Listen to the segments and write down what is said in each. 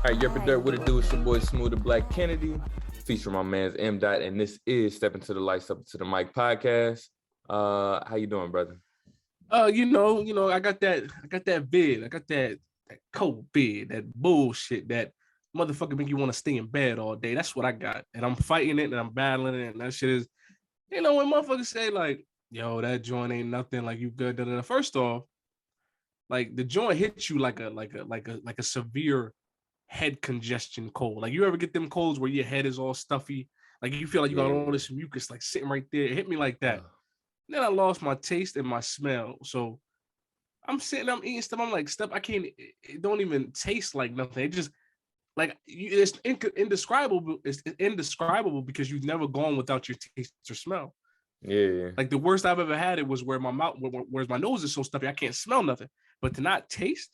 All right, Yerpa Dirt, what it do? It's your boy Smoove the Black Kennedy, featuring my man's M Dot, and this is Step Into the Light, Step Into the Mic podcast. How you doing, brother? I got that vid, I got that COVID, that bullshit, that motherfucker make you want to stay in bed all day. That's what I got, and I'm fighting it and I'm battling it, and that shit is, when motherfuckers say like, "Yo, that joint ain't nothing," like you good. Da, da, da. First off, like the joint hits you like a severe head congestion cold. Like you ever get them colds where your head is all stuffy, like you feel like you got all Yeah. this mucus like sitting right there. It hit me like that. Uh, Then I lost my taste and my smell, so I'm sitting, I'm eating stuff. I'm like, stuff I can't. It don't even taste like nothing. It just it's indescribable. It's indescribable because you've never gone without your taste or smell. yeah. Like the worst I've ever had it was where my mouth, where my nose is so stuffy I can't smell nothing. But to not taste,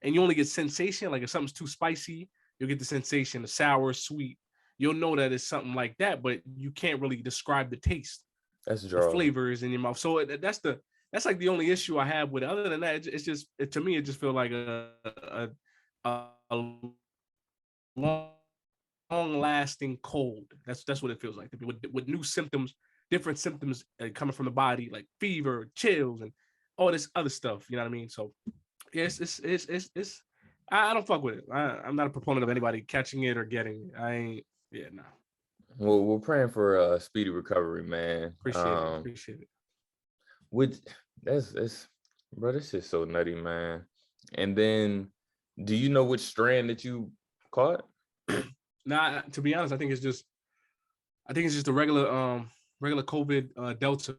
and you only get sensation. Like if something's too spicy, you'll get the sensation of sour, sweet. You'll know that it's something like that, but you can't really describe the taste, That's a the draw. flavors in your mouth. So that's like the only issue I have with it. Other than that, it's just to me it just feels like a long lasting cold. That's what it feels like with new symptoms, different symptoms coming from the body, like fever, chills, and all this other stuff. You know what I mean? So yeah, it's I don't fuck with it. I'm not a proponent of anybody catching it or getting it. I ain't. Yeah, no. Well, we're praying for a speedy recovery, man. Appreciate it. Appreciate it. Which that's bro, this is so nutty, man. And then, do you know which strand that you caught? Nah, to be honest, I think it's just a regular COVID Delta,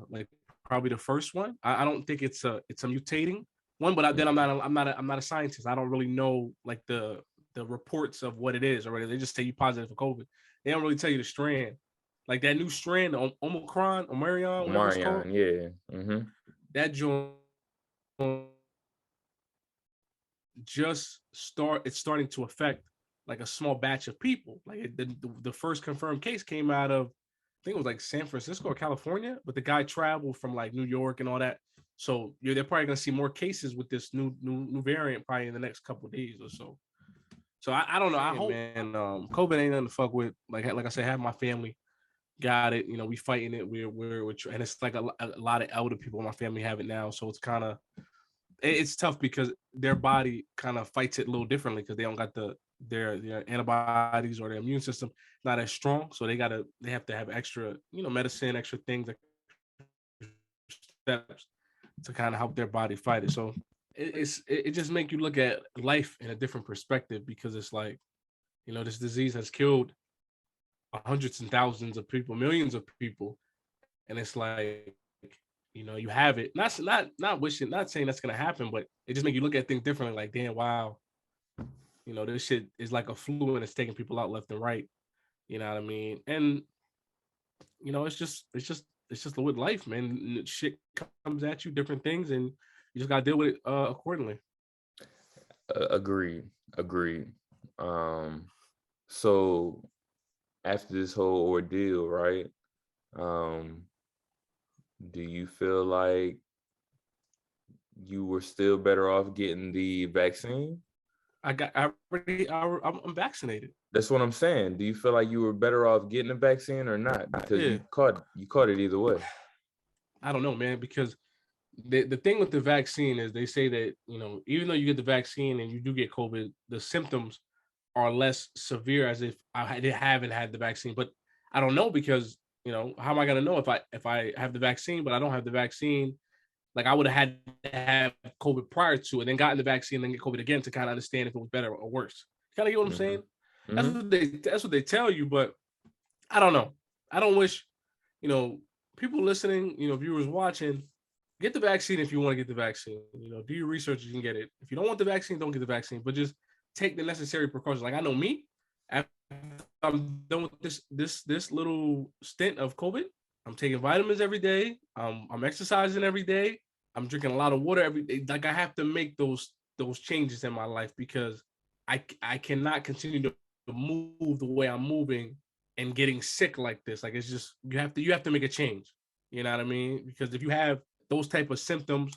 like probably the first one. I don't think it's a mutating one, but then I'm not a scientist. I don't really know like the reports of what it is already. They just tell you positive for COVID. They don't really tell you the strand. Like that new strand, Omicron, Omarion, whatever it's called. Marion, yeah. Mm-hmm. That joint it's starting to affect like a small batch of people. Like the first confirmed case came out of, I think it was like San Francisco or California, but the guy traveled from like New York and all that. So they're probably gonna see more cases with this new variant probably in the next couple of days or so. So I don't know. I hope, man. COVID ain't nothing to fuck with. Like I said, half my family got it. We fighting it. And it's like a lot of elder people in my family have it now. So it's tough because their body kind of fights it a little differently because they don't got their antibodies or their immune system not as strong. So they have to have extra, medicine, extra things, steps to kind of help their body fight it. So it just make you look at life in a different perspective because it's like, this disease has killed hundreds and thousands of people, millions of people, and it's like, you have it. Not wishing, not saying that's gonna happen, but it just make you look at things differently. Like, damn, wow, this shit is like a flu and it's taking people out left and right. You know what I mean? And it's just with life, man. Shit comes at you, different things, and you just gotta deal with it accordingly. Agreed. Um, so after this whole ordeal, right? Um, do you feel like you were still better off getting the vaccine? I'm vaccinated. That's what I'm saying. Do you feel like you were better off getting the vaccine or not? Because Yeah, you caught it either way. I don't know, man, because the thing with the vaccine is they say that, even though you get the vaccine and you do get COVID, the symptoms are less severe as if haven't had the vaccine. But I don't know because, how am I gonna know if I have the vaccine but I don't have the vaccine? Like I would have had to have COVID prior to and then gotten the vaccine and then get COVID again to kind of understand if it was better or worse. Kind of get what I'm Mm-hmm. saying? Mm-hmm. That's what they tell you, but I don't know. I don't wish, you know, people listening, viewers watching, get the vaccine if you want to get the vaccine. Do your research, you can get it. If you don't want the vaccine, don't get the vaccine, but just take the necessary precautions. Like I know me, after I'm done with this little stint of COVID, I'm taking vitamins every day. I'm exercising every day. I'm drinking a lot of water every day. Like I have to make those changes in my life because I cannot continue to move the way I'm moving and getting sick like this. Like it's just you have to make a change. You know what I mean? Because if you have those type of symptoms,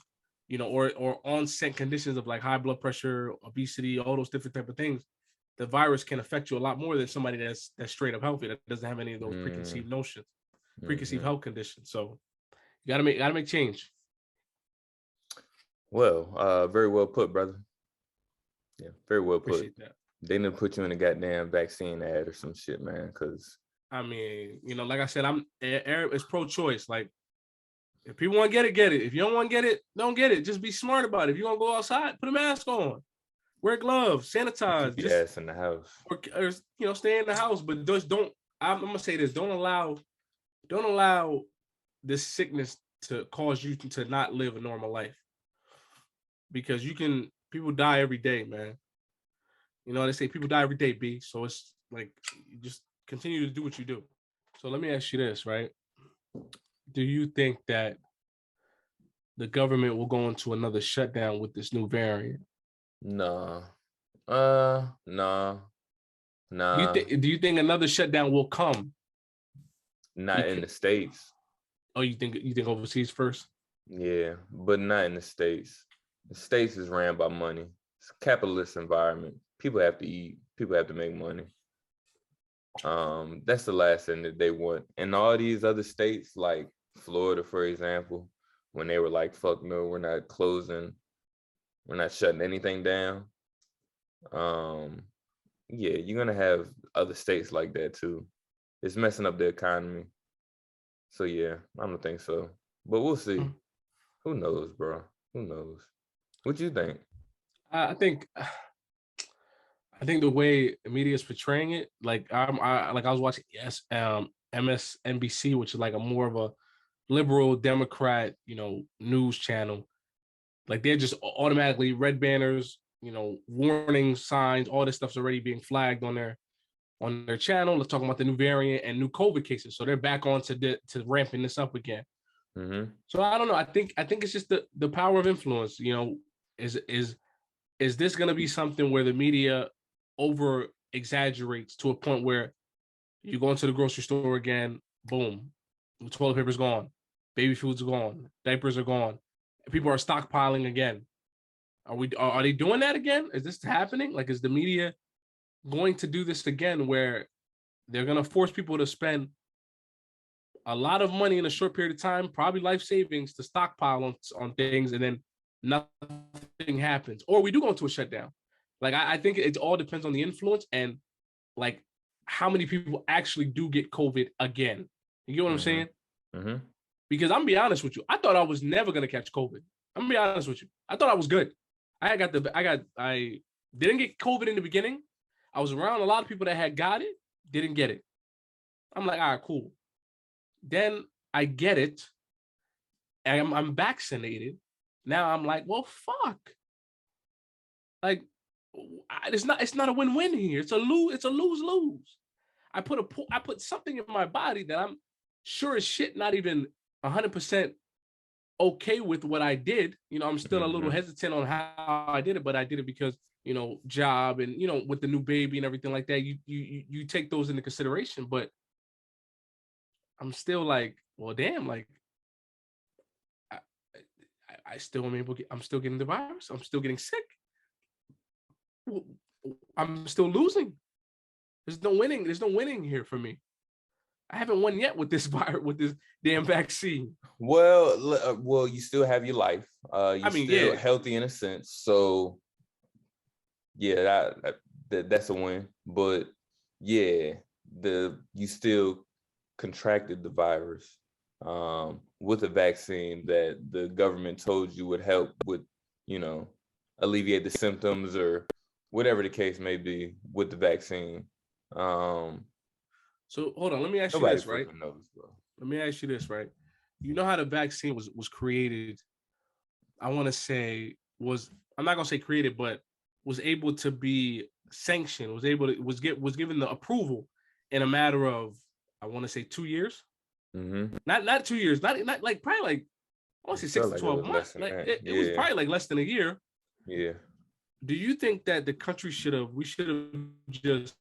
or onset conditions of like high blood pressure, obesity, all those different type of things, the virus can affect you a lot more than somebody that's straight up healthy, that doesn't have any of those preconceived notions, preconceived health conditions. So you gotta make change. Well, very well put, brother. Yeah, very well put. Appreciate that. They didn't put you in a goddamn vaccine ad or some shit, man. Because I mean, like I said, it's pro-choice. Like, if people want to get it, get it. If you don't want to get it, don't get it. Just be smart about it. If you want to go outside, put a mask on, wear gloves, sanitize. keep your ass in the house. Or stay in the house. But just don't. I'm gonna say this: don't allow this sickness to cause you to not live a normal life. Because people die every day, man. They say people die every day, B. So it's like, you just continue to do what you do. So let me ask you this, right? Do you think that the government will go into another shutdown with this new variant? Nah. Nah. Do you think another shutdown will come? Not in the States. Oh, you think overseas first? Yeah, but not in the States. The States is ran by money. It's a capitalist environment. People have to eat. People have to make money. That's the last thing that they want. And all these other states, like Florida, for example, when they were like, fuck no, we're not closing, we're not shutting anything down. Yeah, you're gonna have other states like that too. It's messing up the economy. So yeah, I don't think so. But we'll see. Who knows, bro? Who knows? What you think? I think the way the media is portraying it, like I was watching MSNBC, which is like a more of a liberal Democrat, news channel. Like, they're just automatically red banners, warning signs, all this stuff's already being flagged on their channel. Let's talk about the new variant and new COVID cases. So they're back on to ramping this up again. Mm-hmm. So I don't know. I think it's just the power of influence. Is this going to be something where the media over exaggerates to a point where you go into the grocery store again, boom, the toilet paper's gone, baby food's gone, diapers are gone, people are stockpiling again. Are they doing that again? Is this happening? Like, is the media going to do this again, where they're going to force people to spend a lot of money in a short period of time, probably life savings, to stockpile on things, and then nothing happens, or we do go into a shutdown? Like, I think it all depends on the influence and like how many people actually do get COVID again. You get what I'm saying? Mm-hmm. Because I'm gonna be honest with you, I thought I was never gonna catch COVID. I'm gonna be honest with you. I thought I was good. I didn't get COVID in the beginning. I was around a lot of people that had got it, didn't get it. I'm like, all right, cool. Then I get it, and I'm vaccinated. Now I'm like, well, fuck. Like, it's not a win-win here. It's a lose-lose. I put something in my body that I'm sure as shit not even 100% okay with what I did. I'm still a little hesitant on how I did it, but I did it because, job and, with the new baby and everything like that, you take those into consideration. But I'm still like, well, damn, like, I still am able. I'm still getting the virus. I'm still getting sick. I'm still losing. There's no winning. There's no winning here for me. I haven't won yet with this virus, with this damn vaccine. Well, you still have your life. You're still healthy in a sense. So, yeah, that's a win. But yeah, you still contracted the virus with a vaccine that the government told you would help with, alleviate the symptoms or whatever the case may be with the vaccine. So hold on, let me ask you this, right? Let me ask you this, right? You know how the vaccine was created? I want to say I'm not gonna say created, but was able to be sanctioned, was given the approval in a matter of, I want to say 2 years. Mm-hmm. Not 2 years, not like probably like, I want to say 6 to 12 months. Like, it was probably like less than a year. Yeah. Do you think that the country should have just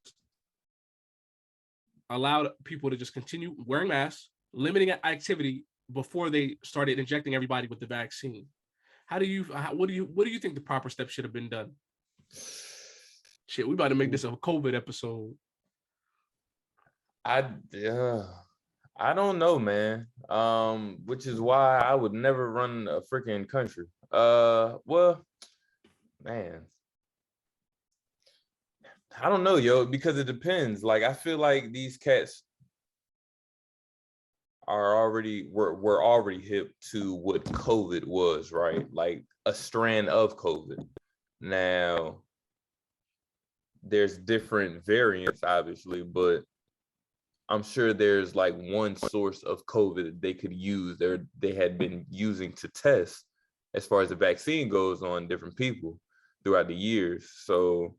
allowed people to just continue wearing masks, limiting activity before they started injecting everybody with the vaccine? what do you think the proper steps should have been done? Shit, we about to make this a COVID episode. I don't know, man. Which is why I would never run a freaking country. Well, man, I don't know, yo, because it depends. Like, I feel like these cats we're already hip to what COVID was, right? Like a strand of COVID. Now, there's different variants, obviously, but I'm sure there's like one source of COVID that they could use. They had been using to test as far as the vaccine goes on different people throughout the years. So,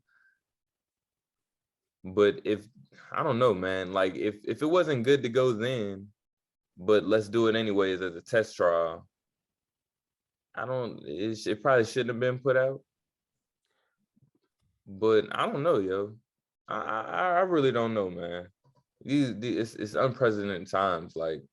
but if I don't know, man, like if it wasn't good to go then, but let's do it anyways as a test trial. It probably shouldn't have been put out. But I don't know, yo. I really don't know, man. It's unprecedented times. Like,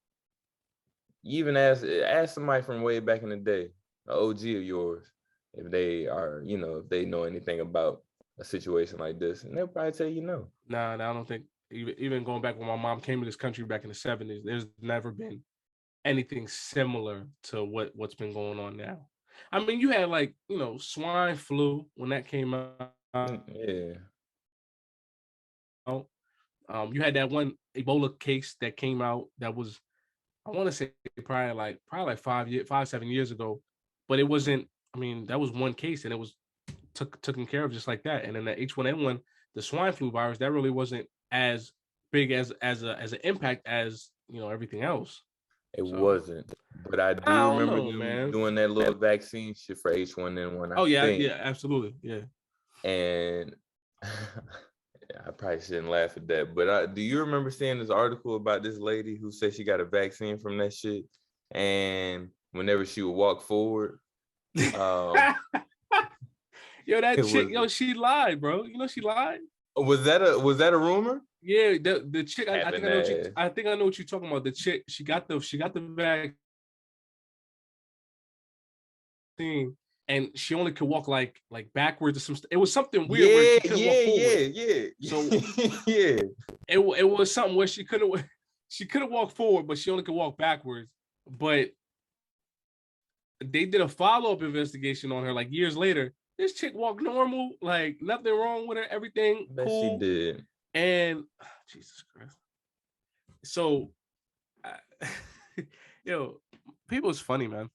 you even ask somebody from way back in the day, an OG of yours, if they are, if they know anything about a situation like this, and they'll probably tell you no. Nah, I don't think even going back when my mom came to this country back in the 70s, there's never been anything similar to what's been going on now. I mean, you had like, swine flu when that came out. Yeah. You had that one Ebola case that came out that was, I want to say probably like 7 years ago, but it wasn't. I mean, that was one case and it was taken care of just like that. And then the H1N1, the swine flu virus, that really wasn't as big as an impact as everything else. It wasn't, but I do remember them doing that little vaccine shit for H1N1. Oh yeah, yeah, absolutely, yeah. And I probably shouldn't laugh at that, but do you remember seeing this article about this lady who said she got a vaccine from that shit, and whenever she would walk forward, that chick, she lied, bro. She lied. Was that a rumor? Yeah, the chick. I think I know what you're talking about. The chick, she got the vaccine, and she only could walk like backwards or some. It was something weird where she couldn't walk forward. So yeah, it was something where she couldn't walk forward, but she only could walk backwards. But they did a follow-up investigation on her like years later. This chick walked normal, like nothing wrong with her, everything cool. She did. And Jesus Christ. So, people's funny, man.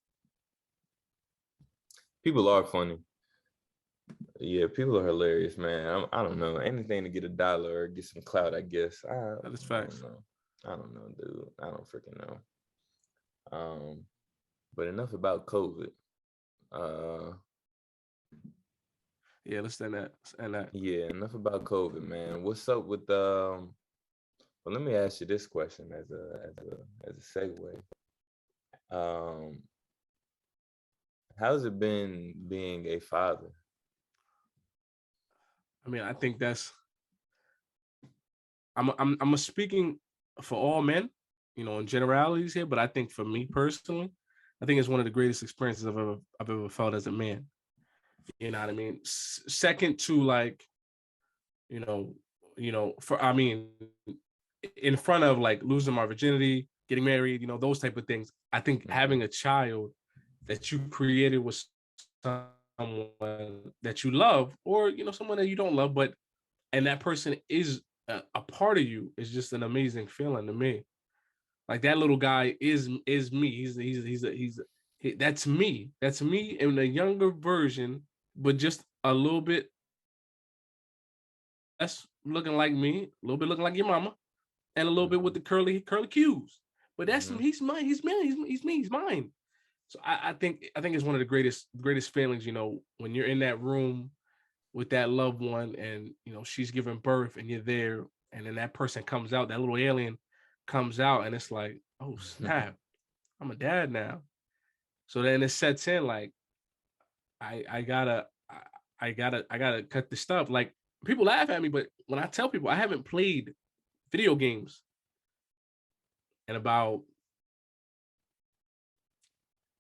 People are funny. Yeah, people are hilarious, man. I don't know. Anything to get $1 or get some clout, I guess. That is facts. I don't know, dude. I don't freaking know. But enough about COVID. Yeah, let's end that. Yeah, enough about COVID, man. What's up with well, let me ask you this question as a segue. How's it been being a father? I mean, I think that's I'm speaking for all men, in generalities here, but I think for me personally, I think it's one of the greatest experiences I've ever felt as a man. You know what I mean? Second to like, in front of like losing my virginity, getting married, those type of things. I think having a child that you created with someone that you love, or someone that you don't love, and that person is a part of you, is just an amazing feeling to me. Like that little guy is me. That's me. That's me in a younger version, but just a little bit less looking like me, a little bit looking like your mama, and a little bit with the curly cues. But that's he's mine. He's mine. He's me. He's mine. So I think it's one of the greatest feelings. When you're in that room with that loved one, and she's giving birth, and you're there, and then that person comes out, that little alien comes out, and it's like, oh snap, I'm a dad now. So then it sets in like, I gotta cut the stuff. Like, people laugh at me, but when I tell people I haven't played video games in about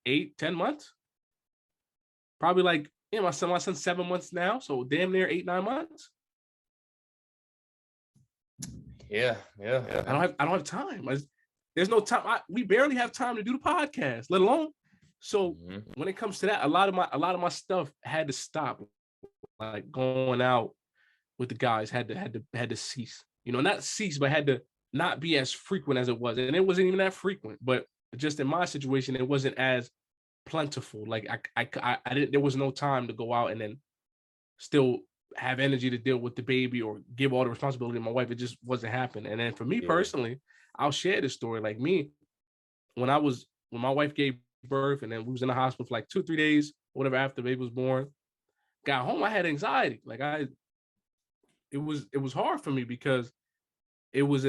8-10 months, probably like, my son's 7 months now, so damn near 8-9 months. Yeah. I don't have time. There's no time. We barely have time to do the podcast, let alone. So when it comes to that, a lot of my stuff had to stop. Like going out with the guys had to cease. Not cease, but had to not be as frequent as it was. And it wasn't even that frequent, but just in my situation, it wasn't as plentiful. Like I didn't, there was no time to go out and then still have energy to deal with the baby or give all the responsibility to my wife. It just wasn't happening. And then for me personally, I'll share this story. Like me, when my wife gave birth and then we was in the hospital for like 2-3 days, whatever, after the baby was born, got home, I had anxiety. Like it was hard for me because it was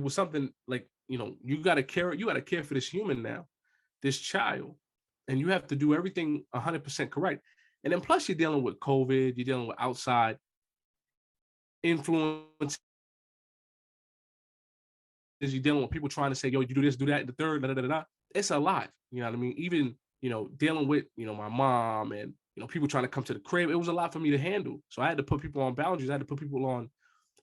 something like, you got to care for this human now, this child, and you have to do everything 100% correct. And then plus you're dealing with COVID, you're dealing with outside influence. You're dealing with people trying to say, yo, you do this, do that, the third, da, da, da, da. It's a lot. You know what I mean? Even, dealing with, my mom and, people trying to come to the crib. It was a lot for me to handle. So I had to put people on boundaries. I had to put people on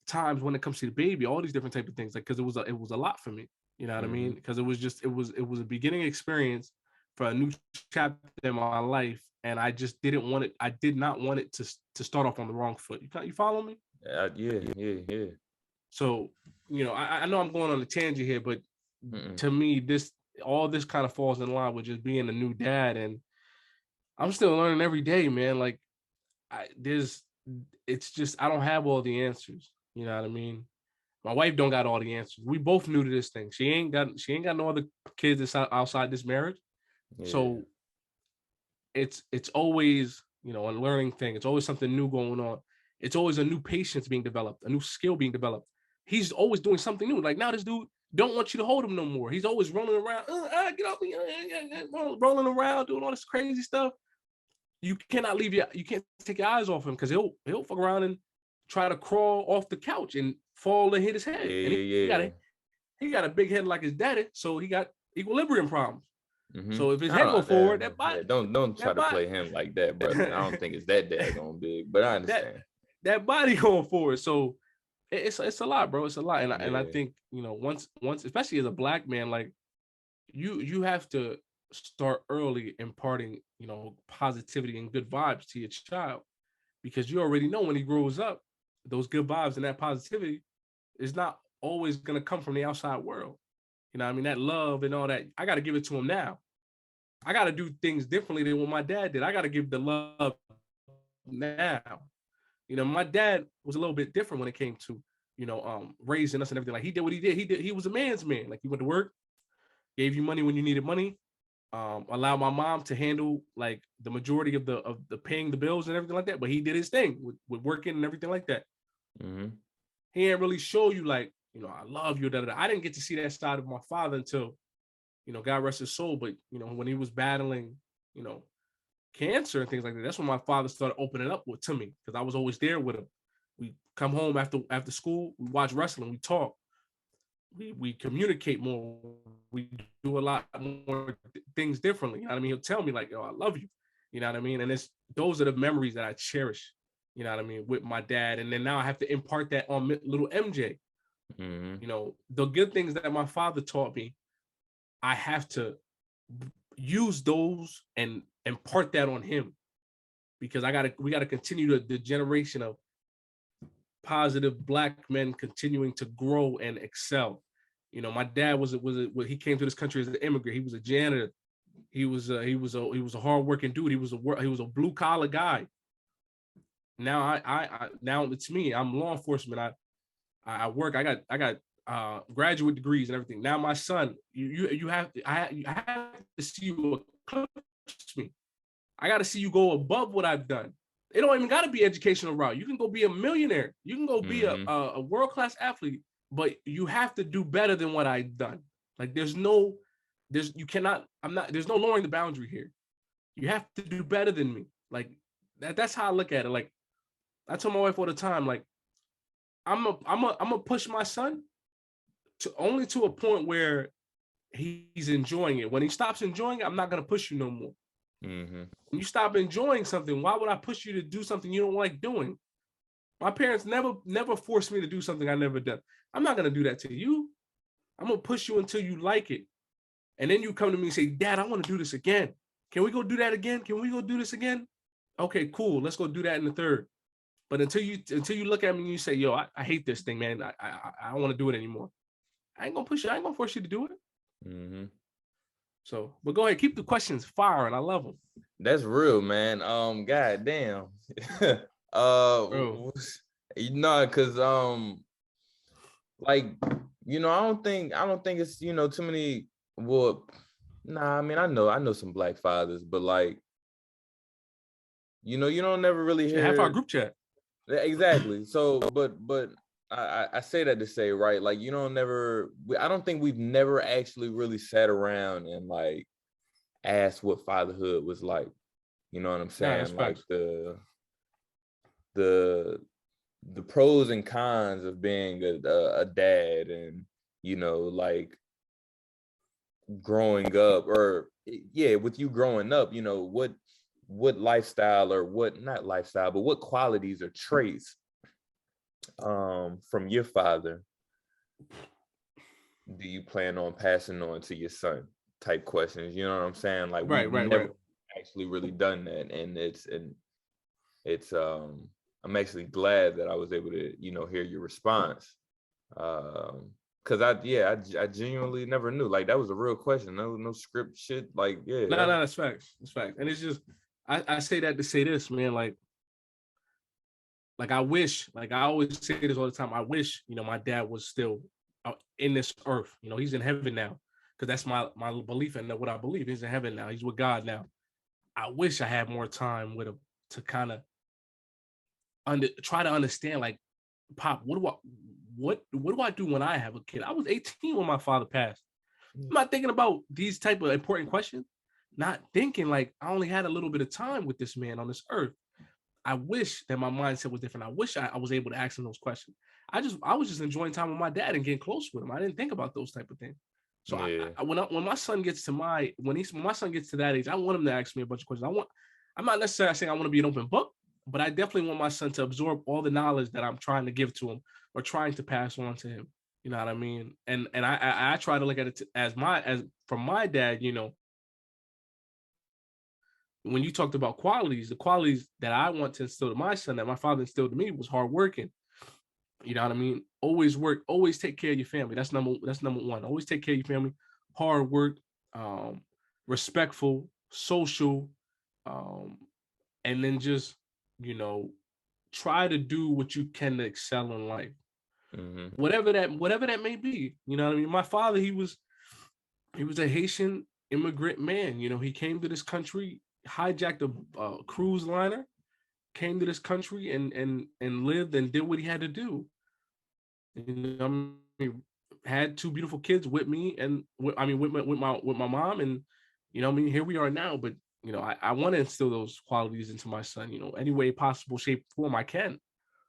times when it comes to the baby, all these different type of things. Like, cause it was a lot for me. You know what I mean? Because it was a beginning experience for a new chapter in my life. And I just didn't want it. I did not want it to start off on the wrong foot. You follow me? Yeah. So, I know I'm going on a tangent here, but to me, all this kind of falls in line with just being a new dad. And I'm still learning every day, man. Like it's just, I don't have all the answers. You know what I mean? My wife don't got all the answers. We both new to this thing. She ain't got no other kids that's outside this marriage. Yeah. So it's always, a learning thing. It's always something new going on. It's always a new patience being developed, a new skill being developed. He's always doing something new. Like now this dude don't want you to hold him no more. He's always rolling around, get off me, rolling around, doing all this crazy stuff. You cannot you can't take your eyes off him because he'll fuck around and try to crawl off the couch and fall and hit his head. He got a big head like his daddy, so he got equilibrium problems. So if his head go forward, that body don't try to play him like that, brother. I don't think it's that daggone big, but I understand that body going forward. So it's a lot, bro. It's a lot, and I think once especially as a Black man, like you have to start early imparting positivity and good vibes to your child, because you already know when he grows up, those good vibes and that positivity is not always going to come from the outside world. You know what I mean? That love and all that, I got to give it to him now. I got to do things differently than what my dad did. I got to give the love now. My dad was a little bit different when it came to, raising us and everything. Like he did what he did. He was a man's man. Like he went to work, gave you money when you needed money, allowed my mom to handle like the majority of the paying the bills and everything like that. But he did his thing with working and everything like that. He didn't really show you like, I love you. I didn't get to see that side of my father until, God rest his soul. But, when he was battling, cancer and things like that, that's when my father started opening up to me, because I was always there with him. We come home after school, we watch wrestling, we talk, we communicate more, we do a lot more things differently. You know what I mean? He'll tell me like, "Yo, I love you." You know what I mean? And those are the memories that I cherish. You know what I mean? With my dad, and then now I have to impart that on little MJ. The good things that my father taught me, I have to use those and impart that on him, because we gotta continue the generation of positive Black men continuing to grow and excel. My dad was he came to this country as an immigrant. He was a janitor. He was a hardworking dude. He was a blue collar guy. Now now it's me. I'm law enforcement. I work. I got graduate degrees and everything. Now my son, I have to see you eclipse me. I got to see you go above what I've done. It don't even got to be educational route. You can go be a millionaire. You can go be a world-class athlete, but you have to do better than what I've done. Like there's no lowering the boundary here. You have to do better than me. Like that's how I look at it. Like I tell my wife all the time, like I'm gonna push my son to a point where he's enjoying it. When he stops enjoying it, I'm not gonna push you no more. Mm-hmm. When you stop enjoying something, why would I push you to do something you don't like doing? My parents never forced me to do something I never done. I'm not gonna do that to you. I'm gonna push you until you like it. And then you come to me and say, Dad, I want to do this again. Can we go do that again? Can we go do this again? Okay, cool. Let's go do that in the third. But until you look at me and you say, yo, I hate this thing, man. I don't want to do it anymore. I ain't gonna push you. I ain't gonna force you to do it. Mm-hmm. So, but go ahead, keep the questions firing. I love them. That's real, man. God damn. Bro. Cause like, I don't think it's, too many. Well, nah, I mean, I know some black fathers, but like, you don't never really hear Half our group chat. Exactly. So, but I say that to say, right, like, I don't think we've never actually really sat around and like asked what fatherhood was like. You know what I'm saying? Nah, like the pros and cons of being a dad, and like growing up, or with you growing up, what lifestyle, or what, not lifestyle, but what qualities or traits from your father do you plan on passing on to your son, type questions. You know what I'm saying? Like, we've never actually really done that, and it's I'm actually glad that I was able to hear your response, because I genuinely never knew. Like, that was a real question. No script shit. Like, that's facts. That's facts. And it's just, I say that to say this, man. Like I wish, like I always say this all the time. I wish, my dad was still in this earth. He's in heaven now, because that's my belief, and what I believe. He's in heaven now. He's with God now. I wish I had more time with him to kind of try to understand, like, Pop, what do I do when I have a kid? I was 18 when my father passed. I'm not thinking about these type of important questions. Not thinking like I only had a little bit of time with this man on this earth. I wish that my mindset was different. I wish I was able to ask him those questions. I was just enjoying time with my dad and getting close with him. I didn't think about those type of things. So when my son gets to when my son gets to that age, I want him to ask me a bunch of questions. I'm not necessarily saying I want to be an open book, but I definitely want my son to absorb all the knowledge that I'm trying to give to him or trying to pass on to him. You know what I mean? And I try to look at it as from my dad, when you talked about qualities, the qualities that I want to instill to my son, that my father instilled to me, was hard working. You know what I mean? Always work, always take care of your family. That's number one. Always take care of your family. Hard work, respectful, social, and then just, try to do what you can to excel in life. Mm-hmm. Whatever that may be. You know what I mean? My father, he was a Haitian immigrant man. He came to this country, hijacked a cruise liner, came to this country and lived and did what he had to do. I mean, had two beautiful kids with me, and with my mom, and here we are now. But I want to instill those qualities into my son, any way possible, shape, form I can.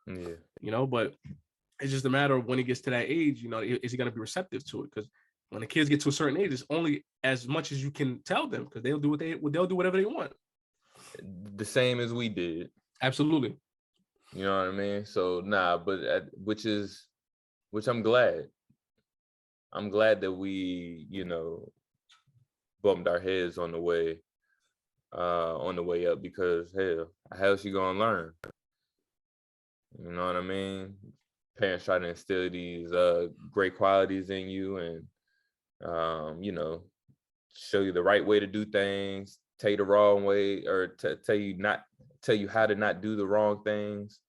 Yeah. But it's just a matter of when he gets to that age, is he going to be receptive to it? Because when the kids get to a certain age, it's only as much as you can tell them, because they'll do whatever they want. The same as we did. Absolutely. You know what I mean? So but which I'm glad. I'm glad that we, bumped our heads on the way up, because how's she gonna learn? You know what I mean? Parents try to instill these great qualities in you, and show you the right way to do things, tell you the wrong way, or tell you how to not do the wrong things.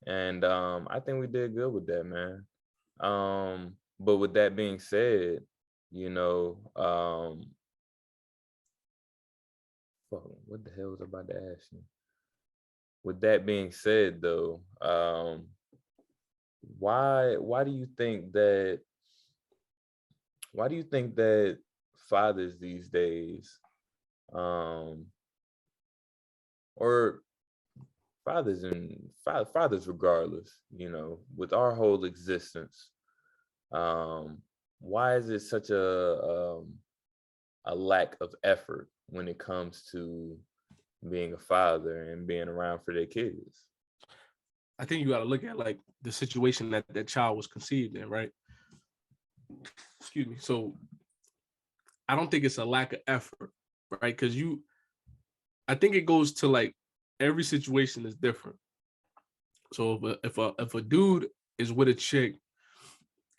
And I think we did good with that, man. But with that being said, what the hell was I about to ask you? With that being said, though, why do you think that fathers these days, or fathers regardless, with our whole existence, why is it such a lack of effort when it comes to being a father and being around for their kids. I think you got to look at like the situation that that child was conceived in, right? Excuse me. So I don't think it's a lack of effort, right? Because I think it goes to like every situation is different. So if a dude is with a chick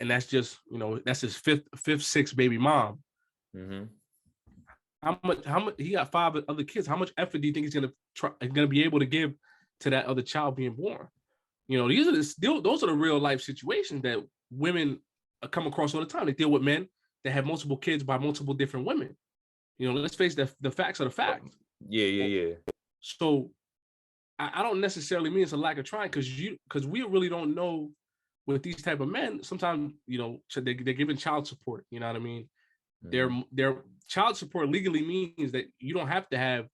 and that's just, that's his fifth, sixth baby mom. Mm-hmm. How much he got 5 other kids. How much effort do you think he's gonna be able to give to that other child being born? Those are the real life situations that women come across all the time. They deal with men that have multiple kids by multiple different women. Let's face the facts are the facts. Yeah. So I don't necessarily mean it's a lack of trying because we really don't know with these type of men. Sometimes, they're giving child support. You know what I mean? Mm-hmm. Their child support legally means that you don't have to have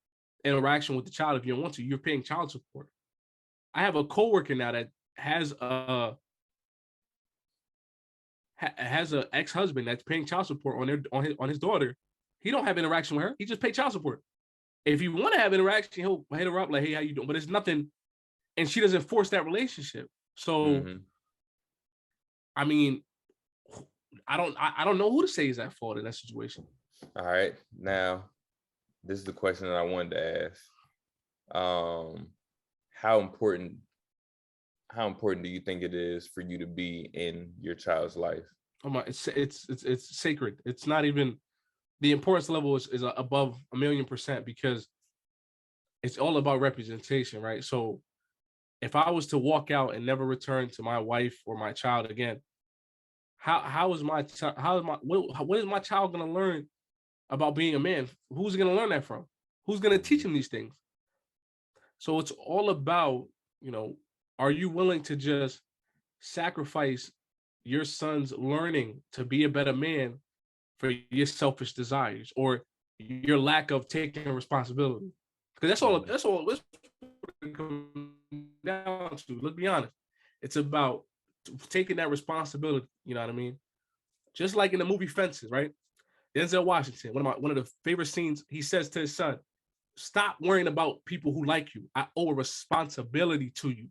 interaction with the child if you don't want to. You're paying child support. I have a coworker now that has a ex-husband that's paying child support on his daughter. He don't have interaction with her. He just pay child support. If you want to have interaction, he'll hit her up like, "Hey, how you doing?" But it's nothing, and she doesn't force that relationship. So, mm-hmm. I mean, I don't know who to say is at fault in that situation. All right, now this is the question that I wanted to ask. How important do you think it is for you to be in your child's life? Oh my, it's sacred. It's not even, the importance level is above 1,000,000% because it's all about representation, right? So if I was to walk out and never return to my wife or my child again, what is my child going to learn about being a man? Who's going to learn that from? Who's going to teach him these things? So it's all about, are you willing to just sacrifice your son's learning to be a better man for your selfish desires or your lack of taking responsibility? Because that's all it comes down to. Let's be honest. It's about taking that responsibility. You know what I mean? Just like in the movie Fences, right? Denzel Washington, one of the favorite scenes, he says to his son, "Stop worrying about people who like you. I owe a responsibility to you."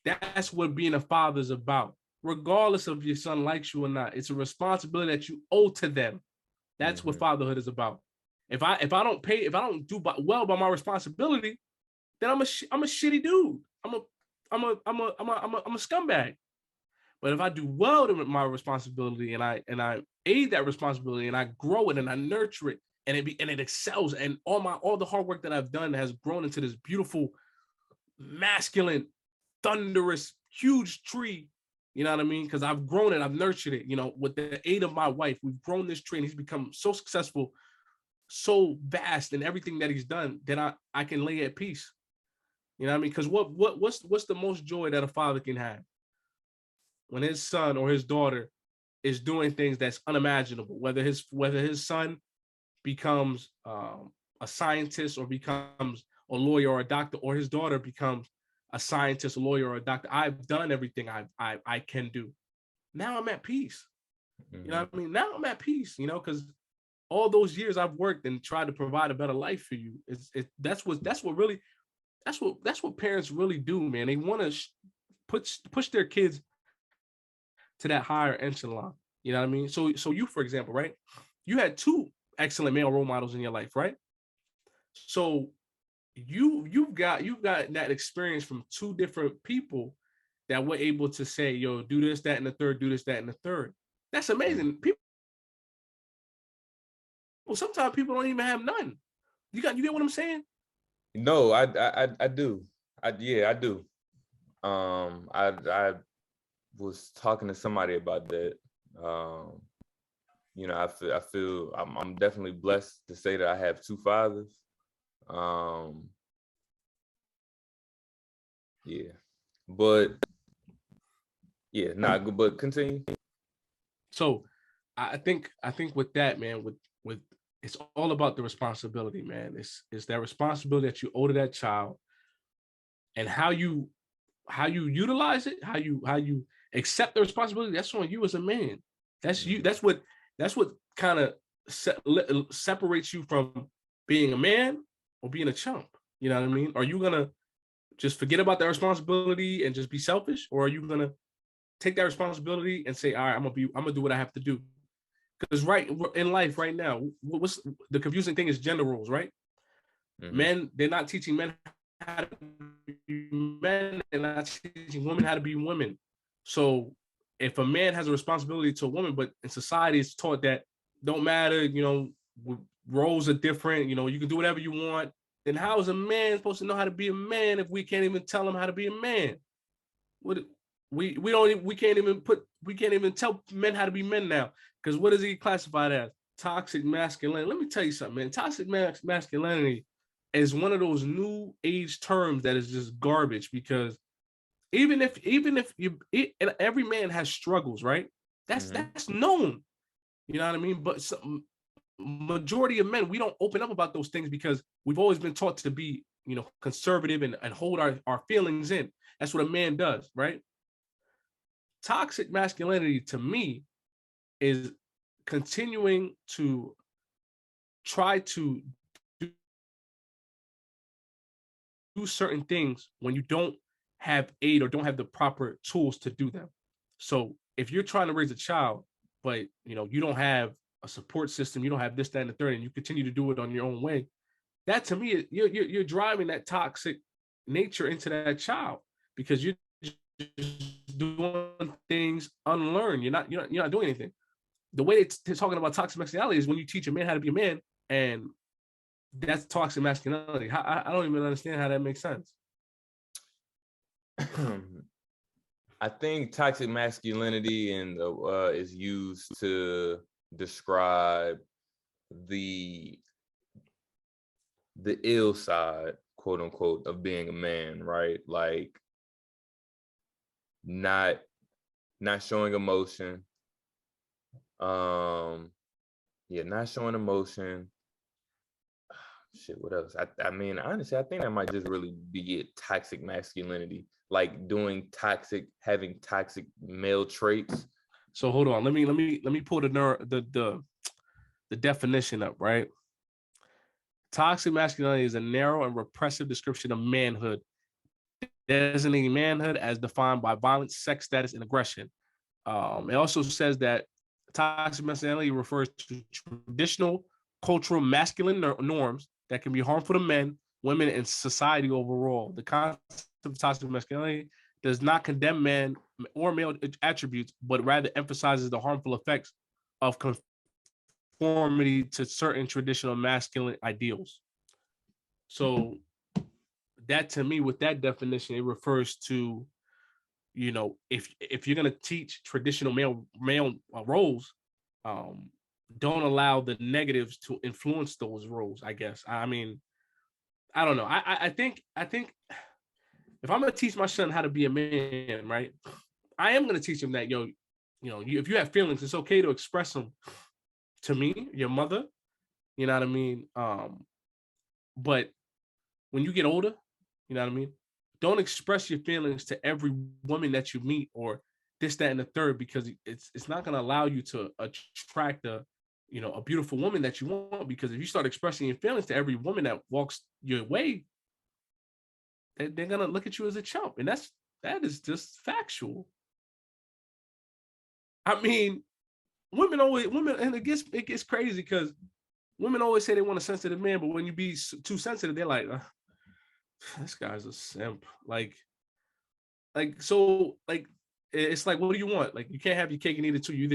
That's what being a father is about. Regardless of if your son likes you or not, it's a responsibility that you owe to them. That's mm-hmm. what fatherhood is about. If I don't do well by my responsibility, then I'm a shitty dude. I'm a scumbag. But if I do well to my responsibility and I aid that responsibility and I grow it and I nurture it and it excels and all the hard work that I've done has grown into this beautiful, masculine, thunderous, huge tree. You know what I mean? Because I've grown it, I've nurtured it. With the aid of my wife, we've grown this tree and he's become so successful, so vast in everything that he's done that I can lay at peace. You know what I mean? Because what's the most joy that a father can have? When his son or his daughter is doing things that's unimaginable, whether his son becomes a scientist or becomes a lawyer or a doctor, or his daughter becomes a scientist, a lawyer, or a doctor. I've done everything I can do. Now I'm at peace. Mm-hmm. You know what I mean? Now I'm at peace, because all those years I've worked and tried to provide a better life for you. That's what parents really do, man. They want to push their kids to that higher echelon. You know what I mean? So you, for example, right? You had 2 excellent male role models in your life, right? So you've got that experience from 2 different people that were able to say, "Yo, do this, that, and the third. Do this, that, and the third." That's amazing. Sometimes people don't even have none. You get what I'm saying? No, I do. I do. I was talking to somebody about that. I feel I'm definitely blessed to say that I have 2 fathers. But continue. So I think with that, man, with it's all about the responsibility, man. It's that responsibility that you owe to that child, and how you utilize it, how you accept the responsibility. That's on you as a man. That's you. That's what kind of separates you from being a man or being a chump. You know what I mean? Are you gonna just forget about that responsibility and just be selfish, or are you gonna take that responsibility and say, all right, I'm gonna do what I have to do? Because right in life right now, what's the confusing thing is gender roles, right? Mm-hmm. Men, they're not teaching men how to be men, and not teaching women how to be women. So if a man has a responsibility to a woman, but in society it's taught that don't matter, roles are different, you can do whatever you want, then how is a man supposed to know how to be a man if we can't even tell him how to be a man? We can't even tell men how to be men now, because what is he classified as? Toxic masculinity. Let me tell you something, man. Toxic masculinity is one of those new age terms that is just garbage, because even if every man has struggles, right? That's known. You know what I mean? But majority of men, we don't open up about those things because we've always been taught to be, conservative and hold our feelings in. That's what a man does, right? Toxic masculinity to me is continuing to try to do certain things when you don't have aid or don't have the proper tools to do them. So if you're trying to raise a child, but you don't have a support system, you don't have this, that, and the third, and you continue to do it on your own way, that to me, you're driving that toxic nature into that child, because you're just doing things unlearned. You're not doing anything. The way they're talking about toxic masculinity is when you teach a man how to be a man, and that's toxic masculinity. I don't even understand how that makes sense. I think toxic masculinity is used to describe the ill side, quote unquote, of being a man, right? Like not showing emotion. Not showing emotion. Shit, what else? I mean, honestly, I think that might just really be it. Toxic masculinity, like having toxic male traits. So hold on, let me pull the definition up, right? Toxic masculinity is a narrow and repressive description of manhood, designating manhood as defined by violence, sex status, and aggression. It also says that toxic masculinity refers to traditional cultural masculine norms that can be harmful to men, women, and society overall. The concept of toxic masculinity does not condemn men or male attributes, but rather emphasizes the harmful effects of conformity to certain traditional masculine ideals. So that, to me, with that definition, it refers to, if you're going to teach traditional male roles, don't allow the negatives to influence those roles, I guess. I mean, I don't know. I think if I'm going to teach my son how to be a man, right, I am going to teach him that, if you have feelings, it's okay to express them to me, your mother, you know what I mean? But when you get older, you know what I mean? Don't express your feelings to every woman that you meet or this, that, and the third, because it's not going to allow you to attract a beautiful woman that you want. Because if you start expressing your feelings to every woman that walks your way, they're going to look at you as a chump. And that is just factual. I mean, women, and it gets crazy because women always say they want a sensitive man, but when you be too sensitive, they're like, this guy's a simp. Like, so, like, it's like, what do you want? Like, you can't have your cake and eat it too. You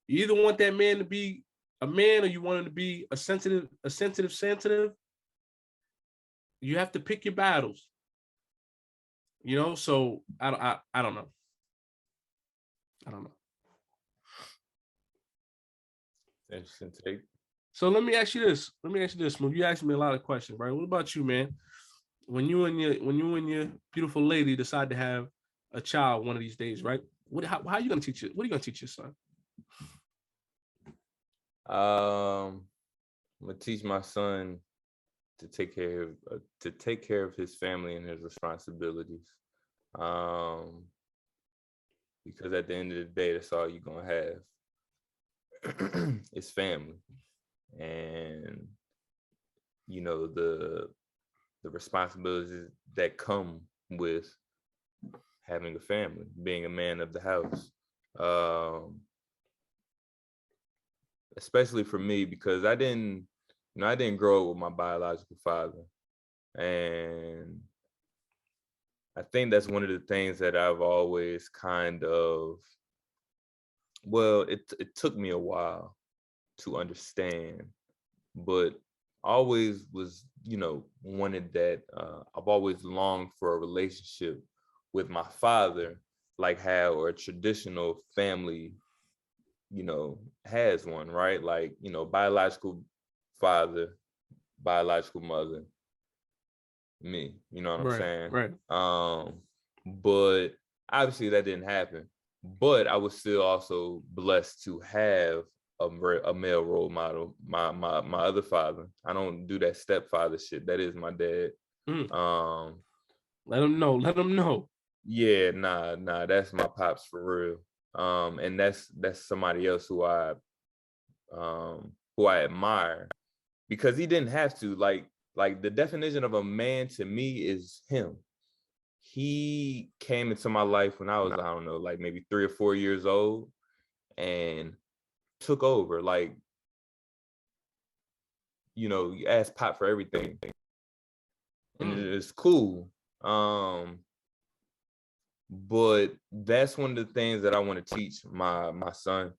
either want that man to be a man, or you want him to be a sensitive. You have to pick your battles. So I don't know. I don't know. Interesting take. So let me ask you this. Smoove. You asked me a lot of questions, right? What about you, man? When you and your beautiful lady decide to have a child one of these days, right? How are you gonna teach it? What are you gonna teach your son? I'm gonna teach my son to take care of his family and his responsibilities. Because at the end of the day, that's all you're gonna have. It's family. And the the responsibilities that come with having a family, being a man of the house. Especially for me, because I didn't grow up with my biological father. And I think that's one of the things that I've always kind of, well, it took me a while to understand, but always was, wanted that. I've always longed for a relationship with my father, like how a traditional family, has one, right? Like, biological father, biological mother, me, you know what I'm saying? Right. But obviously that didn't happen. But I was still also blessed to have a male role model, my other father. I don't do that stepfather shit. That is my dad. Let him know. Yeah, nah, that's my pops for real. And that's somebody else who I admire, because he didn't have to. Like the definition of a man to me is him. He came into my life when I was, I don't know, like maybe 3 or 4 years old, and took over. Like, you ask Pop for everything, and it's cool. But that's one of the things that I want to teach my son.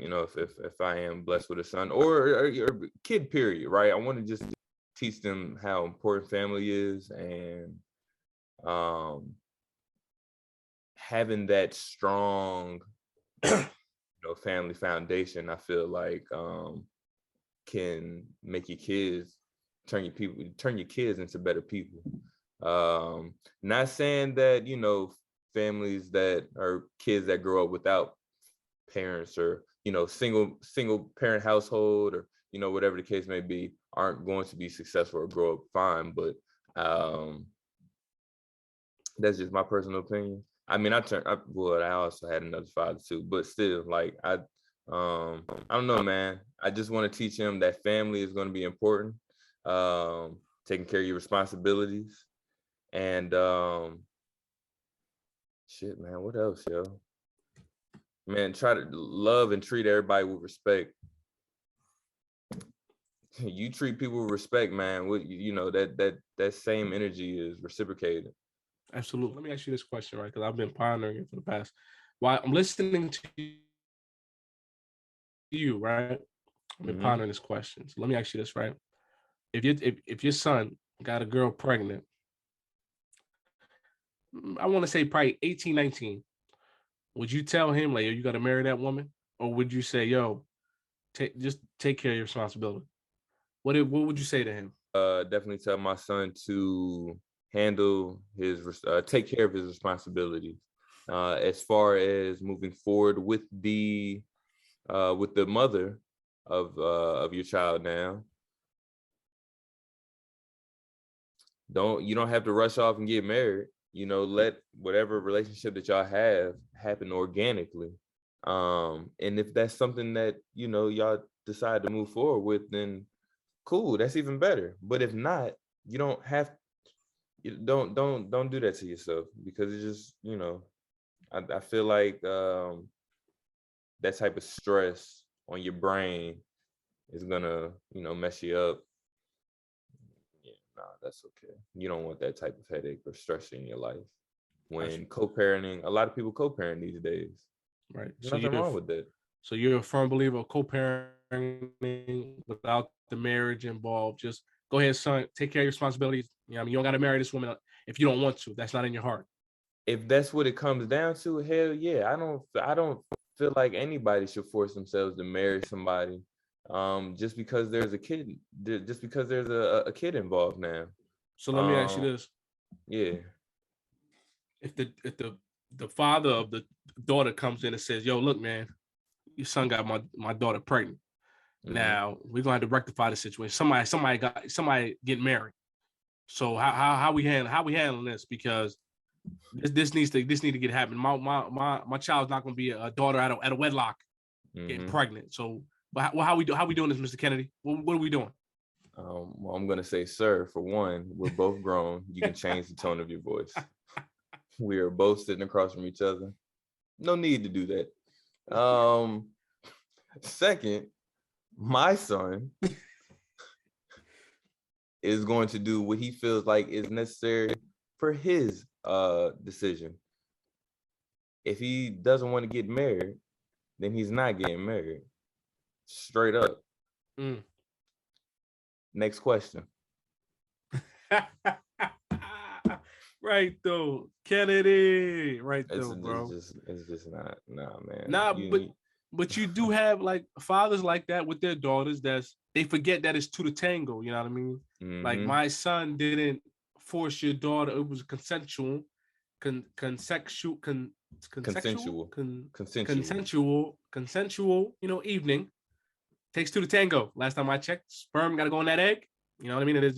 If I am blessed with a son or kid, period, right? I want to just teach them how important family is, and having that strong family foundation, I feel like can make your kids turn your kids into better people. Not saying that families that are kids that grow up without parents, or single parent household, or whatever the case may be, aren't going to be successful or grow up fine. But that's just my personal opinion. I mean, I also had another father too, but still, like, I don't know, man. I just want to teach him that family is going to be important. Taking care of your responsibilities, and shit, man. What else, yo? Man, try to love and treat everybody with respect. You treat people with respect, man. That same energy is reciprocated. Absolutely. Let me ask you this question, right? Because I've been pondering it for the past. While I'm listening to you, right? I've been pondering this question. So let me ask you this, right? If your son got a girl pregnant, I want to say probably 18, 19, would you tell him, like, yo, you got to marry that woman? Or would you say, yo, just take care of your responsibility? What would you say to him? Definitely tell my son to handle take care of his responsibilities. As far as moving forward with the mother of your child now, you don't have to rush off and get married. Let whatever relationship that y'all have happen organically. And if that's something that y'all decide to move forward with, then cool, that's even better. But if not, you don't have, don't do that to yourself, because it's just, I feel like that type of stress on your brain is gonna, mess you up. Yeah, nah, that's okay. You don't want that type of headache or stress in your life. When co-parenting, a lot of people co-parent these days. Right. There's nothing wrong with that. So you're a firm believer of co-parenting without the marriage involved. Just go ahead, son, take care of your responsibilities. You don't got to marry this woman if you don't want to. That's not in your heart. If that's what it comes down to, hell yeah. I don't feel like anybody should force themselves to marry somebody just because there's a kid, just because there's a kid involved now. So let me ask you this. Yeah. If the father of the daughter comes in and says, yo, look, man, your son got my daughter pregnant. Now we're gonna have to rectify the situation. Somebody get married. So how we handling this? Because this needs to get happening. My child's not gonna be a daughter at a wedlock getting pregnant. So how we doing this, Mr. Kennedy? What are we doing? Well, I'm gonna say, sir, for one, we're both grown. You can change the tone of your voice. We are both sitting across from each other. No need to do that. Second, my son is going to do what he feels like is necessary for his decision. If he doesn't want to get married, then he's not getting married. Straight up. Next question. Right though, Kennedy. Right though, bro. It's just not, nah, man. Nah, but you do have like fathers like that with their daughters. They forget that it's two to tango. You know what I mean? Mm-hmm. Like my son didn't force your daughter. It was consensual, consensual. You know, evening takes two to tango. Last time I checked, sperm got to go in that egg. You know what I mean? It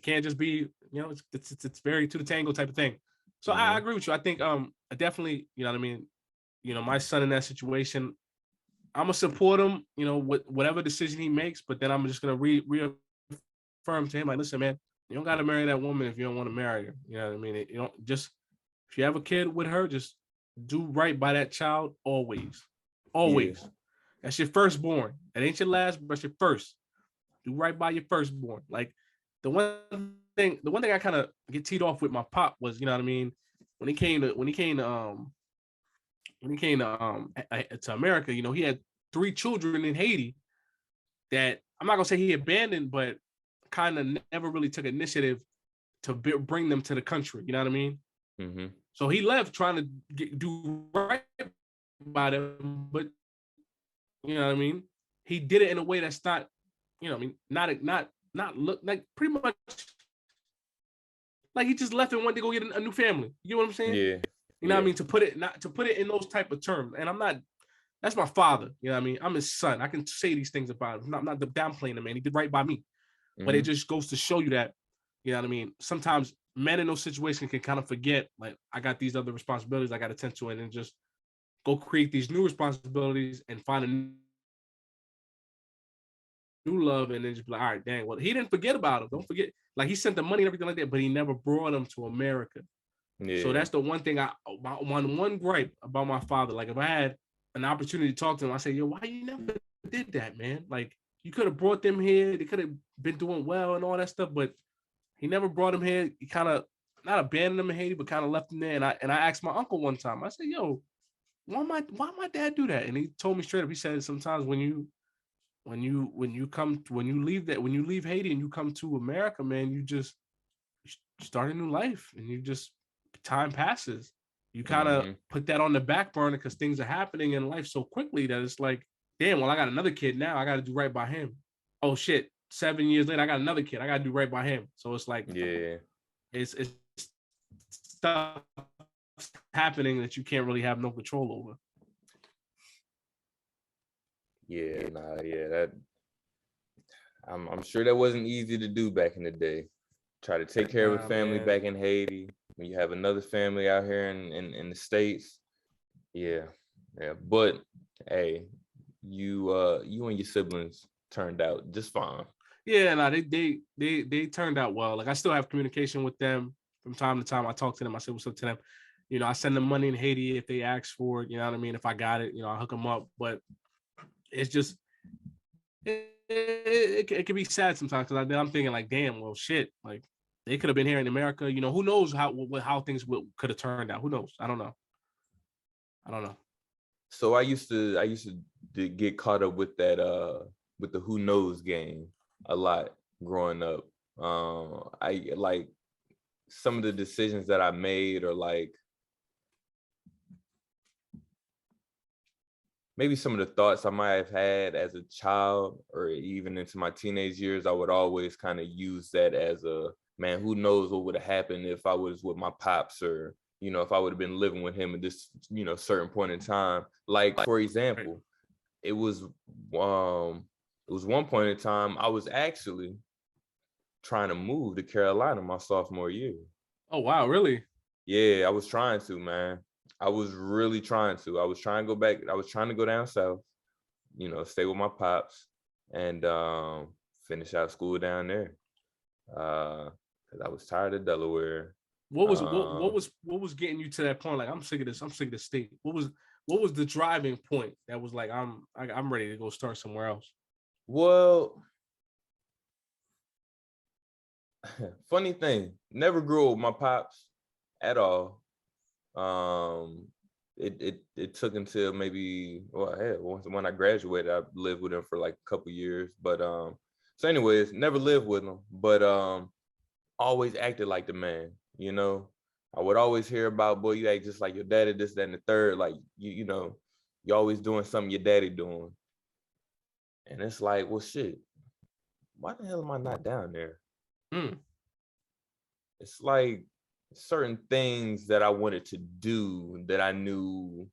can't just be, you know, it's very two to tango type of thing. So I agree with you. I think I definitely, you know what I mean? You know, my son in that situation, I'm gonna support him, you know, with whatever decision he makes, but then I'm just gonna reaffirm to him, like, listen, man, you don't gotta marry that woman if you don't want to marry her. You know what I mean? You don't just, if you have a kid with her, just do right by that child always. Always. Yeah. That's your firstborn. That ain't your last, but your first. Do right by your firstborn. Like the one thing I kind of get teed off with my pop was, you know what I mean, when he came to America, you know, he had 3 children in Haiti that I'm not gonna say he abandoned, but kind of never really took initiative to bring them to the country. You know what I mean? Mm-hmm. So he left trying to do right by them, but you know what I mean? He did it in a way that's not, you know, I mean, not look like pretty much like he just left and went to go get a new family. You know what I'm saying? Yeah. You know what I mean? To put it in those type of terms. And that's my father. You know what I mean? I'm his son. I can say these things about him. I'm not downplaying him, man. He did right by me. Mm-hmm. But it just goes to show you that, you know what I mean? Sometimes men in those situations can kind of forget, like, I got these other responsibilities I got to tend to, and then just go create these new responsibilities and find a new love, and then just be like, all right, dang, well, he didn't forget about him. Don't forget, like, he sent the money and everything like that, but he never brought him to America. Yeah. So that's the one thing one gripe about my father. Like, if I had an opportunity to talk to him, I say, yo, why you never did that, man? Like, you could have brought them here. They could have been doing well and all that stuff, but he never brought them here. He kind of not abandoned them in Haiti, but kind of left them there. And I asked my uncle one time, I said, yo, why my dad do that? And he told me straight up, he said, sometimes when you leave Haiti and you come to America, man, you just start a new life, and you just, time passes. You kind of put that on the back burner because things are happening in life so quickly that it's like, damn, well, I got another kid now. I got to do right by him. Oh shit, 7 years later, I got another kid. I got to do right by him. So it's like, yeah, it's stuff happening that you can't really have no control over. Yeah, that I'm sure that wasn't easy to do back in the day. Try to take care of a family back in Haiti when you have another family out here in the States. Yeah. But hey, you and your siblings turned out just fine. Yeah, no, they turned out well. Like, I still have communication with them from time to time. I talk to them. I say what's up to them. You know, I send them money in Haiti if they ask for it. You know what I mean? If I got it, you know, I hook them up. But it's just, it can be sad sometimes, because I'm thinking like, damn, well, shit, like, they could have been here in America. You know, who knows how things could have turned out? Who knows? I don't know. So I used to get caught up with that with the who knows game a lot growing up. I like some of the decisions that I made, or like maybe some of the thoughts I might have had as a child or even into my teenage years. I would always kind of use that as a, man, who knows what would have happened if I was with my pops, or, you know, if I would have been living with him at this, you know, certain point in time. Like, for example, it was one point in time I was actually trying to move to Carolina my sophomore year. Oh, wow, really? Yeah, I was trying to, man. I was really trying to. I was trying to go back. I was trying to go down south, you know, stay with my pops. And finish out school down there. Because I was tired of Delaware. What was getting you to that point? Like, I'm sick of this. I'm sick of the state. What was the driving point that was like, I'm ready to go start somewhere else? Well, funny thing, never grew up with my pops at all. It took until maybe, when I graduated, I lived with him for like a couple years. But so anyways, never lived with him, but always acted like the man, you know. I would always hear about, boy, you act just like your daddy, this, that, and the third. Like, you know, you're always doing something your daddy doing. And it's like, well, shit, why the hell am I not down there? It's like certain things that I wanted to do that I knew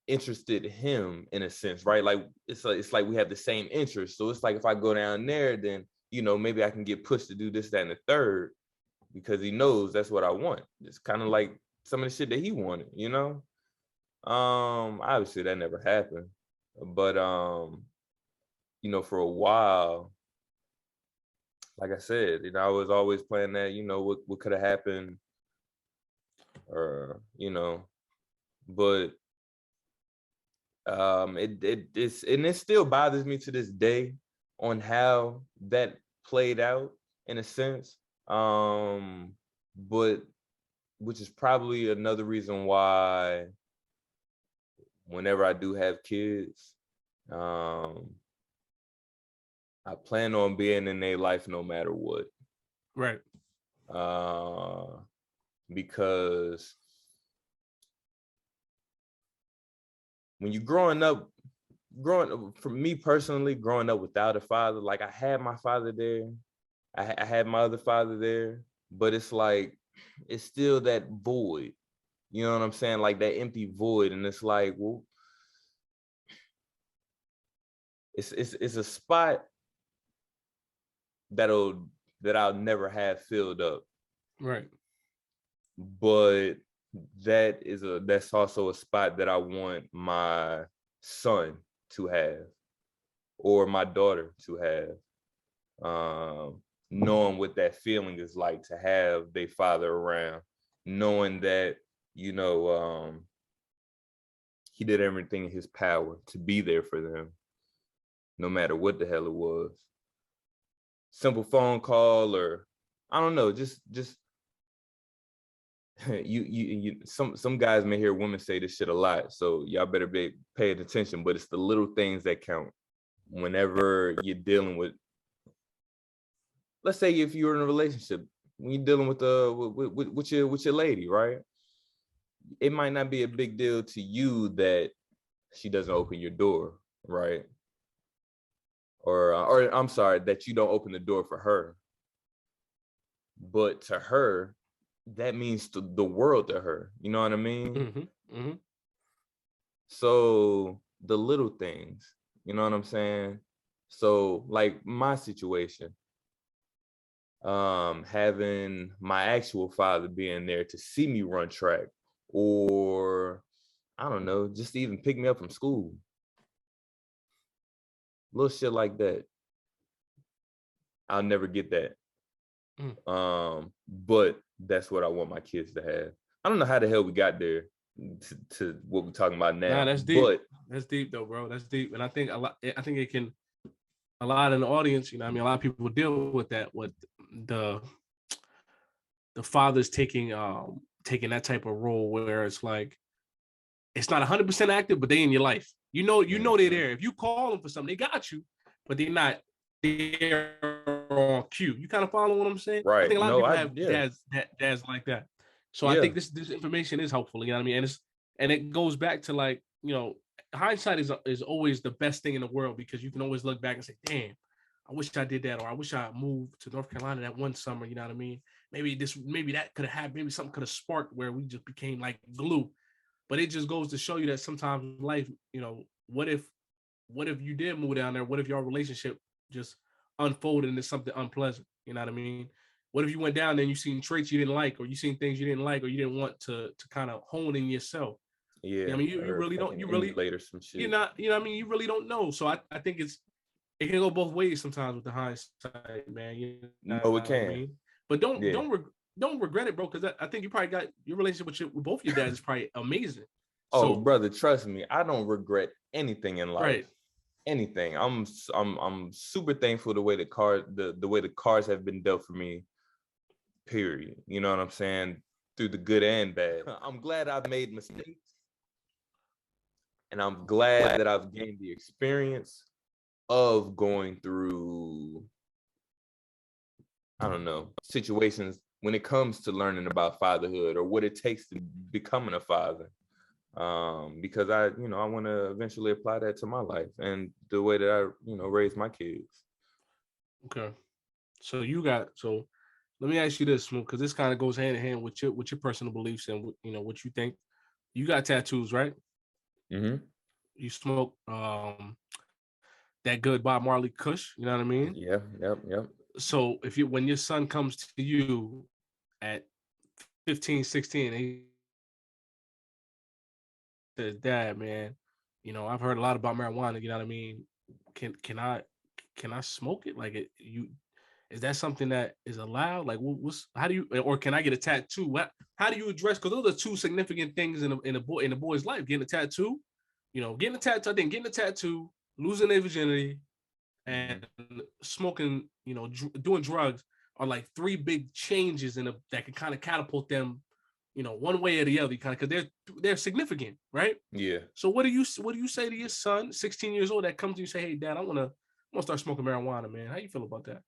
interested him in a sense, right? Like it's like we have the same interest. So it's like if I go down there, then, you know, maybe I can get pushed to do this, that, and the third, because he knows that's what I want. It's kind of like some of the shit that he wanted, you know. Obviously that never happened, but you know, for a while, like I said, you know, I was always playing that, you know, what could have happened, or, you know, but it still bothers me to this day on how that played out in a sense. But which is probably another reason why whenever I do have kids, I plan on being in their life no matter what. Right. Because when you're growing up, for me personally, growing up without a father, like I had my father there, I had my other father there, but it's like, it's still that void, you know what I'm saying? Like that empty void. And it's like, well, it's a spot that I'll never have filled up. Right. But that's also a spot that I want my son to have, or my daughter to have, knowing what that feeling is like to have their father around, knowing that, you know, he did everything in his power to be there for them, no matter what the hell it was. Simple phone call, or I don't know, just some guys may hear women say this shit a lot, so y'all better be paying attention, but it's the little things that count whenever you're dealing with, let's say if you're in a relationship, when you're dealing with your lady, right? It might not be a big deal to you that she doesn't open your door, right? Or I'm sorry, that you don't open the door for her. But to her, that means the world to her. You know what I mean? Mm-hmm. Mm-hmm. So the little things, you know what I'm saying? So like my situation, having my actual father being there to see me run track, or I don't know, just even pick me up from school. Little shit like that. I'll never get that. But that's what I want my kids to have. I don't know how the hell we got there to what we're talking about now. Nah, that's deep. But that's deep though, bro. That's deep. And I think it can, a lot in the audience, you know, I mean, a lot of people deal with that, with the fathers taking that type of role where it's like, it's not 100% active, but they in your life. You know they're there. If you call them for something, they got you, but they're not there on cue. You kind of follow what I'm saying? Right. I think a lot of people have dads like that. So I think this information is helpful. You know what I mean? And it goes back to, like, you know, hindsight is always the best thing in the world, because you can always look back and say, damn, I wish I did that, or I wish I moved to North Carolina that one summer. You know what I mean? Maybe that could have happened. Maybe something could have sparked where we just became like glue. But it just goes to show you that sometimes life, you know, what if you did move down there? What if your relationship just unfolded into something unpleasant? You know what I mean? What if you went down there and you seen traits you didn't like, or you seen things you didn't like, or you didn't want to kind of hone in yourself? Yeah, I mean, you really don't. You really later some shit. You're not. I mean, you really don't know. So I think it can go both ways sometimes with the hindsight, man. You know No, it what I can. mean? But don't regret it, bro. Because I think you probably got your relationship with both your dads is probably amazing. So, brother, trust me, I don't regret anything in life. Right. Anything. I'm super thankful the way the way the cards have been dealt for me. Period. You know what I'm saying? Through the good and bad. I'm glad I've made mistakes, and I'm glad that I've gained the experience of going through, I don't know, situations when it comes to learning about fatherhood or what it takes to becoming a father. Because I want to eventually apply that to my life and the way that I, raise my kids. Okay. So let me ask you this, Smoove, because this kind of goes hand in hand with your personal beliefs and what you think. You got tattoos, right? Mm-hmm. You smoke that good Bob Marley Kush, you know what I mean? Yeah, yep. So when your son comes to you at 15, 16, and he says, "Dad, man, I've heard a lot about marijuana, you know what I mean? Can I smoke it? Like is that something that is allowed? Like, how do you, or can I get a tattoo? How do you address? Because those are two significant things in a boy's life: getting a tattoo, getting a tattoo. I think getting a tattoo, losing their virginity, and smoking, doing drugs are like three big changes that can kind of catapult them, one way or the other, kind of, because they're significant, right? Yeah. So what do you say to your son, 16 years old, that comes to you and say, "Hey, Dad, I want to start smoking marijuana, man"? How you feel about that?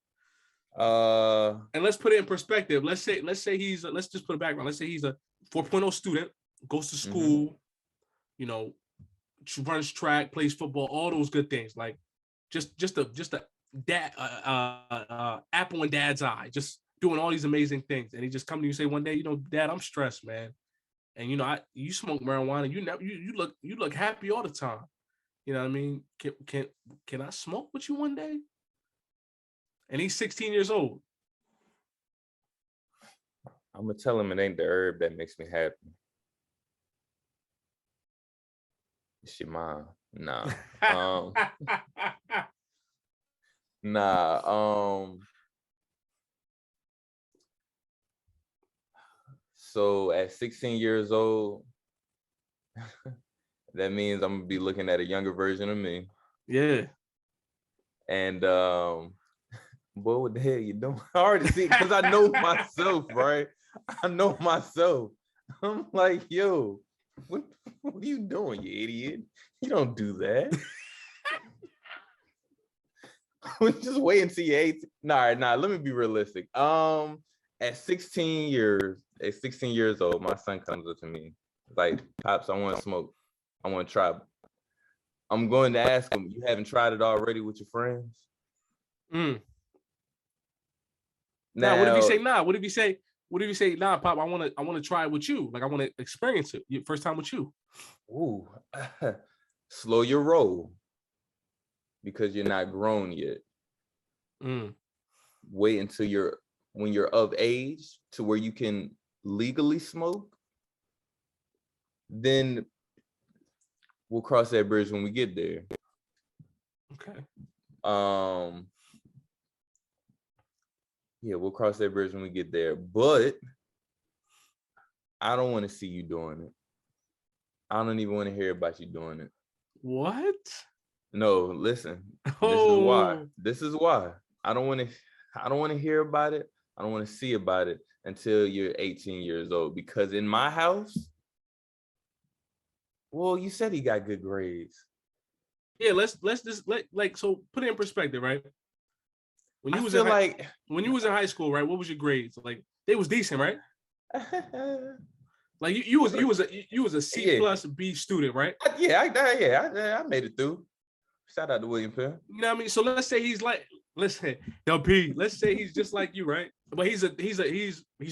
And let's put it in perspective. Let's say let's just put a background. Let's say he's a 4.0 student, goes to school, runs track, plays football, all those good things. Like just a dad apple in dad's eye, just doing all these amazing things. And he just come to you and say one day, "Dad, I'm stressed, man. And you smoke marijuana, you look happy all the time. You know what I mean? Can I smoke with you one day?" And he's 16 years old. I'm gonna tell him it ain't the herb that makes me happy. It's your mom. Nah. Nah. So at 16 years old, that means I'm gonna be looking at a younger version of me. Yeah. And boy, what the hell you doing? I already see, because I know myself, right? I know myself. I'm like, yo, what are you doing, you idiot? You don't do that. Just wait until you're 18. Nah, let me be realistic. At 16 years old, my son comes up to me like, "Pops, I want to smoke. I want to try." I'm going to ask him, "You haven't tried it already with your friends?" Now, what if he say nah? What if he say nah, Pop? I want to try it with you. Like, I want to experience it. First time with you. Ooh, slow your roll, because you're not grown yet. Wait until when you're of age to where you can legally smoke. Then we'll cross that bridge when we get there. Okay. Yeah, we'll cross that bridge when we get there. But I don't want to see you doing it. I don't even want to hear about you doing it. What? No, listen. This is why. I don't want to hear about it. I don't want to see about it until you're 18 years old. Because in my house, well, you said he got good grades. Yeah, let's just so put it in perspective, right? When you was in high school, right? What was your grades? Like, they was decent, right? Like you was a C plus B student, right? Yeah, I made it through. Shout out to William Penn. You know what I mean? So let's say he's like, listen, P. Let's say he's just like you, right? But he's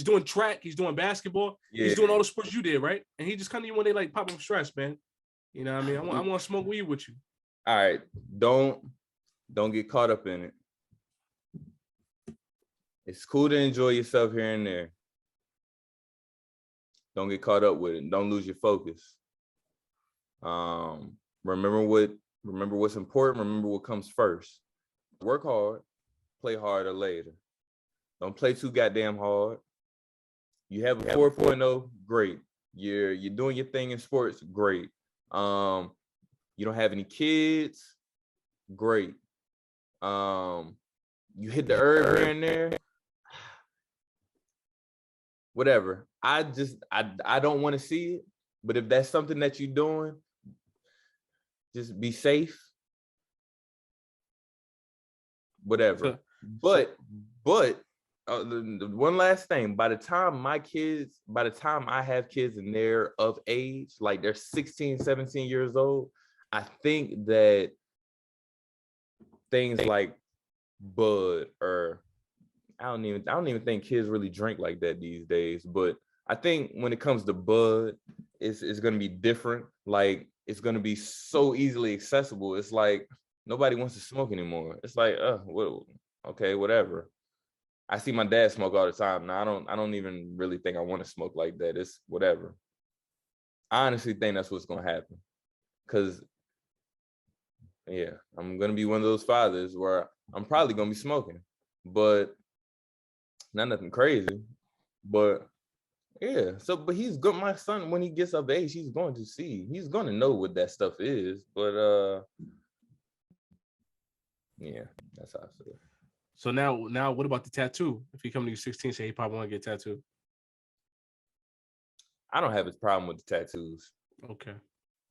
doing track, he's doing basketball, he's doing all the sports you did, right? And he just come to you one day like, "Pop, I'm stressed, man. You know what I mean? I want to smoke weed with you." All right, don't get caught up in it. It's cool to enjoy yourself here and there. Don't get caught up with it. Don't lose your focus. Remember what's important. Remember what comes first. Work hard, play harder later. Don't play too goddamn hard. You have a 4.0, great. You're doing your thing in sports, great. You don't have any kids, great. You hit the herb here and there, whatever. I don't want to see it, but if that's something that you're doing, just be safe. Whatever. But the one last thing, by the time I have kids and they're of age, like they're 16, 17 years old, I think that things like bud, or I don't even think kids really drink like that these days, but I think when it comes to bud, it's going to be different. Like, it's going to be so easily accessible. It's like nobody wants to smoke anymore. It's like, okay, whatever. I see my dad smoke all the time. Now I don't even really think I want to smoke like that. It's whatever. I honestly think that's what's going to happen. Because, yeah, I'm going to be one of those fathers where I'm probably going to be smoking, but not nothing crazy. But yeah, but he's good. My son, when he gets of age, he's going to know what that stuff is. But yeah, that's how I feel. So now what about the tattoo? If he come to you 16, say he probably want to get tattooed. I don't have a problem with the tattoos. Okay.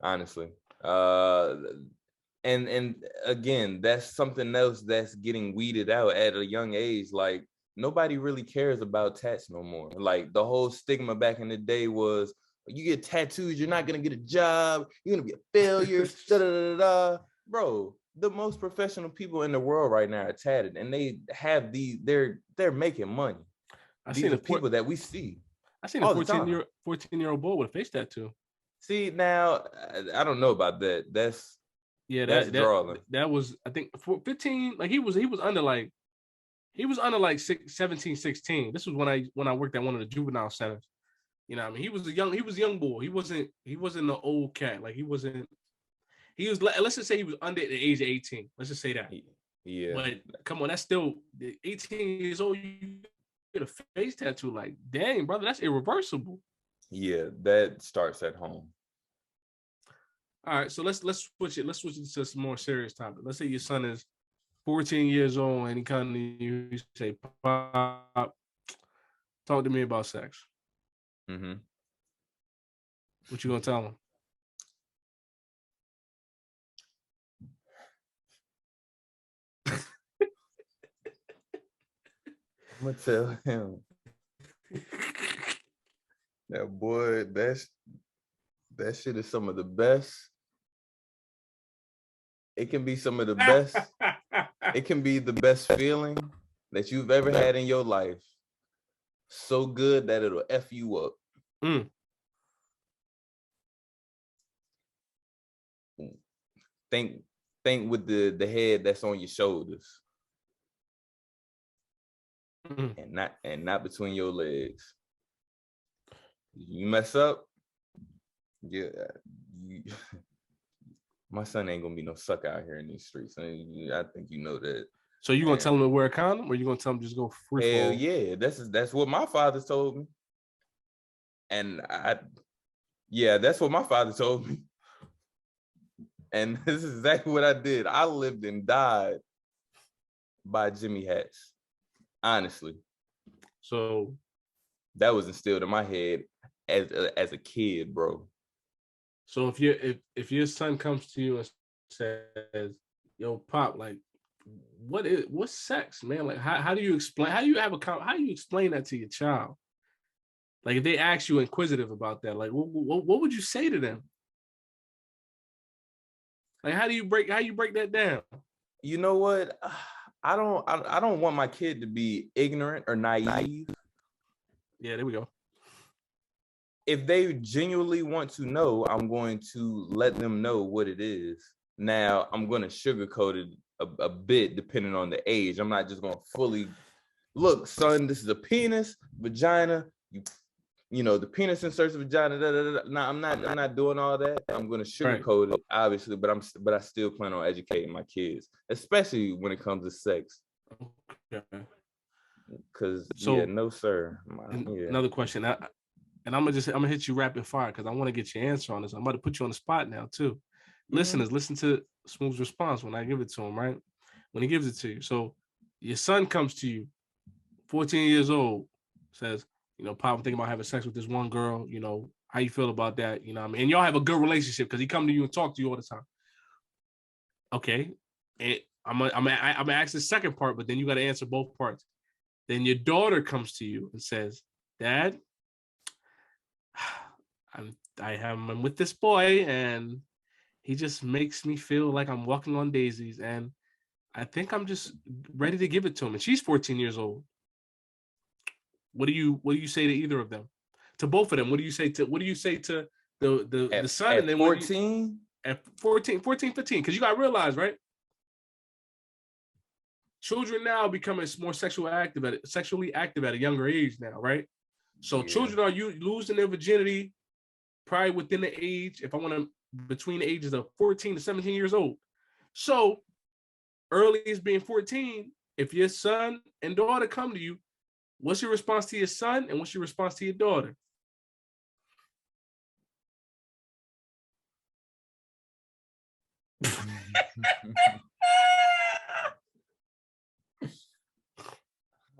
Honestly. And again, that's something else that's getting weeded out at a young age. Like, nobody really cares about tats no more. Like, the whole stigma back in the day was, you get tattoos, you're not gonna get a job, you're gonna be a failure. Da, da, da, da. Bro, the most professional people in the world right now are tatted, and they have they're making money. These are people that we see. I seen a 14-year-old boy with a face tattoo. See, now I don't know about that. That's drawing. That was, I think, 15. Like, he was under like 17, 16. This was when I worked at one of the juvenile centers. You know what I mean? He was a young boy. He wasn't the old cat. Like, he was, let's just say he was under the age of 18. Let's just say that. Yeah. But come on, that's still 18 years old. You get a face tattoo. Like, dang, brother, that's irreversible. Yeah, that starts at home. All right, so let's switch it. Let's switch it to some more serious topic. Let's say your son is 14 years old and he come to you, you say, "Pop, talk to me about sex." Mm-hmm. What you gonna tell him? I'm gonna tell him that, boy, that shit is some of the best. It can be some of the best. It can be the best feeling that you've ever had in your life. So good that it'll F you up. Think with the head that's on your shoulders. And not between your legs. You mess up, my son ain't gonna be no sucker out here in these streets. I think you know that. So you gonna tell him to wear a condom, or you gonna tell him just go free fall? Hell yeah, that's what my father told me, and that's what my father told me, and this is exactly what I did. I lived and died by Jimmy hats, honestly. So that was instilled in my head as a kid, bro. So if your son comes to you and says, "Yo, Pop, like, what's sex, man? Like, how do you explain? How do you explain that to your child? Like, if they ask you inquisitive about that, like, what would you say to them? Like, how you break that down? You know what? I don't want my kid to be ignorant or naive. Yeah, there we go. If they genuinely want to know, I'm going to let them know what it is. Now, I'm going to sugarcoat it a bit depending on the age. I'm not just going to fully, look, son, this is a penis, vagina. You the penis inserts the vagina. No, I'm not doing all that. I'm gonna sugarcoat it, obviously, but I still plan on educating my kids, especially when it comes to sex. Okay. Because no sir. Another question. And I'm gonna hit you rapid fire because I want to get your answer on this. I'm about to put you on the spot now too. Mm-hmm. Listeners, listen to Smoove's response when I give it to him, right? When he gives it to you. So your son comes to you, 14 years old, says, Pop, I'm thinking about having sex with this one girl, how you feel about that? You know what I mean? And y'all have a good relationship because he come to you and talk to you all the time. Okay. And I'm gonna ask the second part, but then you got to answer both parts. Then your daughter comes to you and says, Dad, I'm with this boy and he just makes me feel like I'm walking on daisies and I think I'm just ready to give it to him. And she's 14 years old. What do you say to either of them? To both of them? What do you say to the son? And then 14? At 14, 15. Because you got to realize, right? Children now becoming more sexually active at a younger age now, right? So children are losing their virginity probably within the age, if I want to, between the ages of 14 to 17 years old. So early as being 14, if your son and daughter come to you, what's your response to your son and what's your response to your daughter?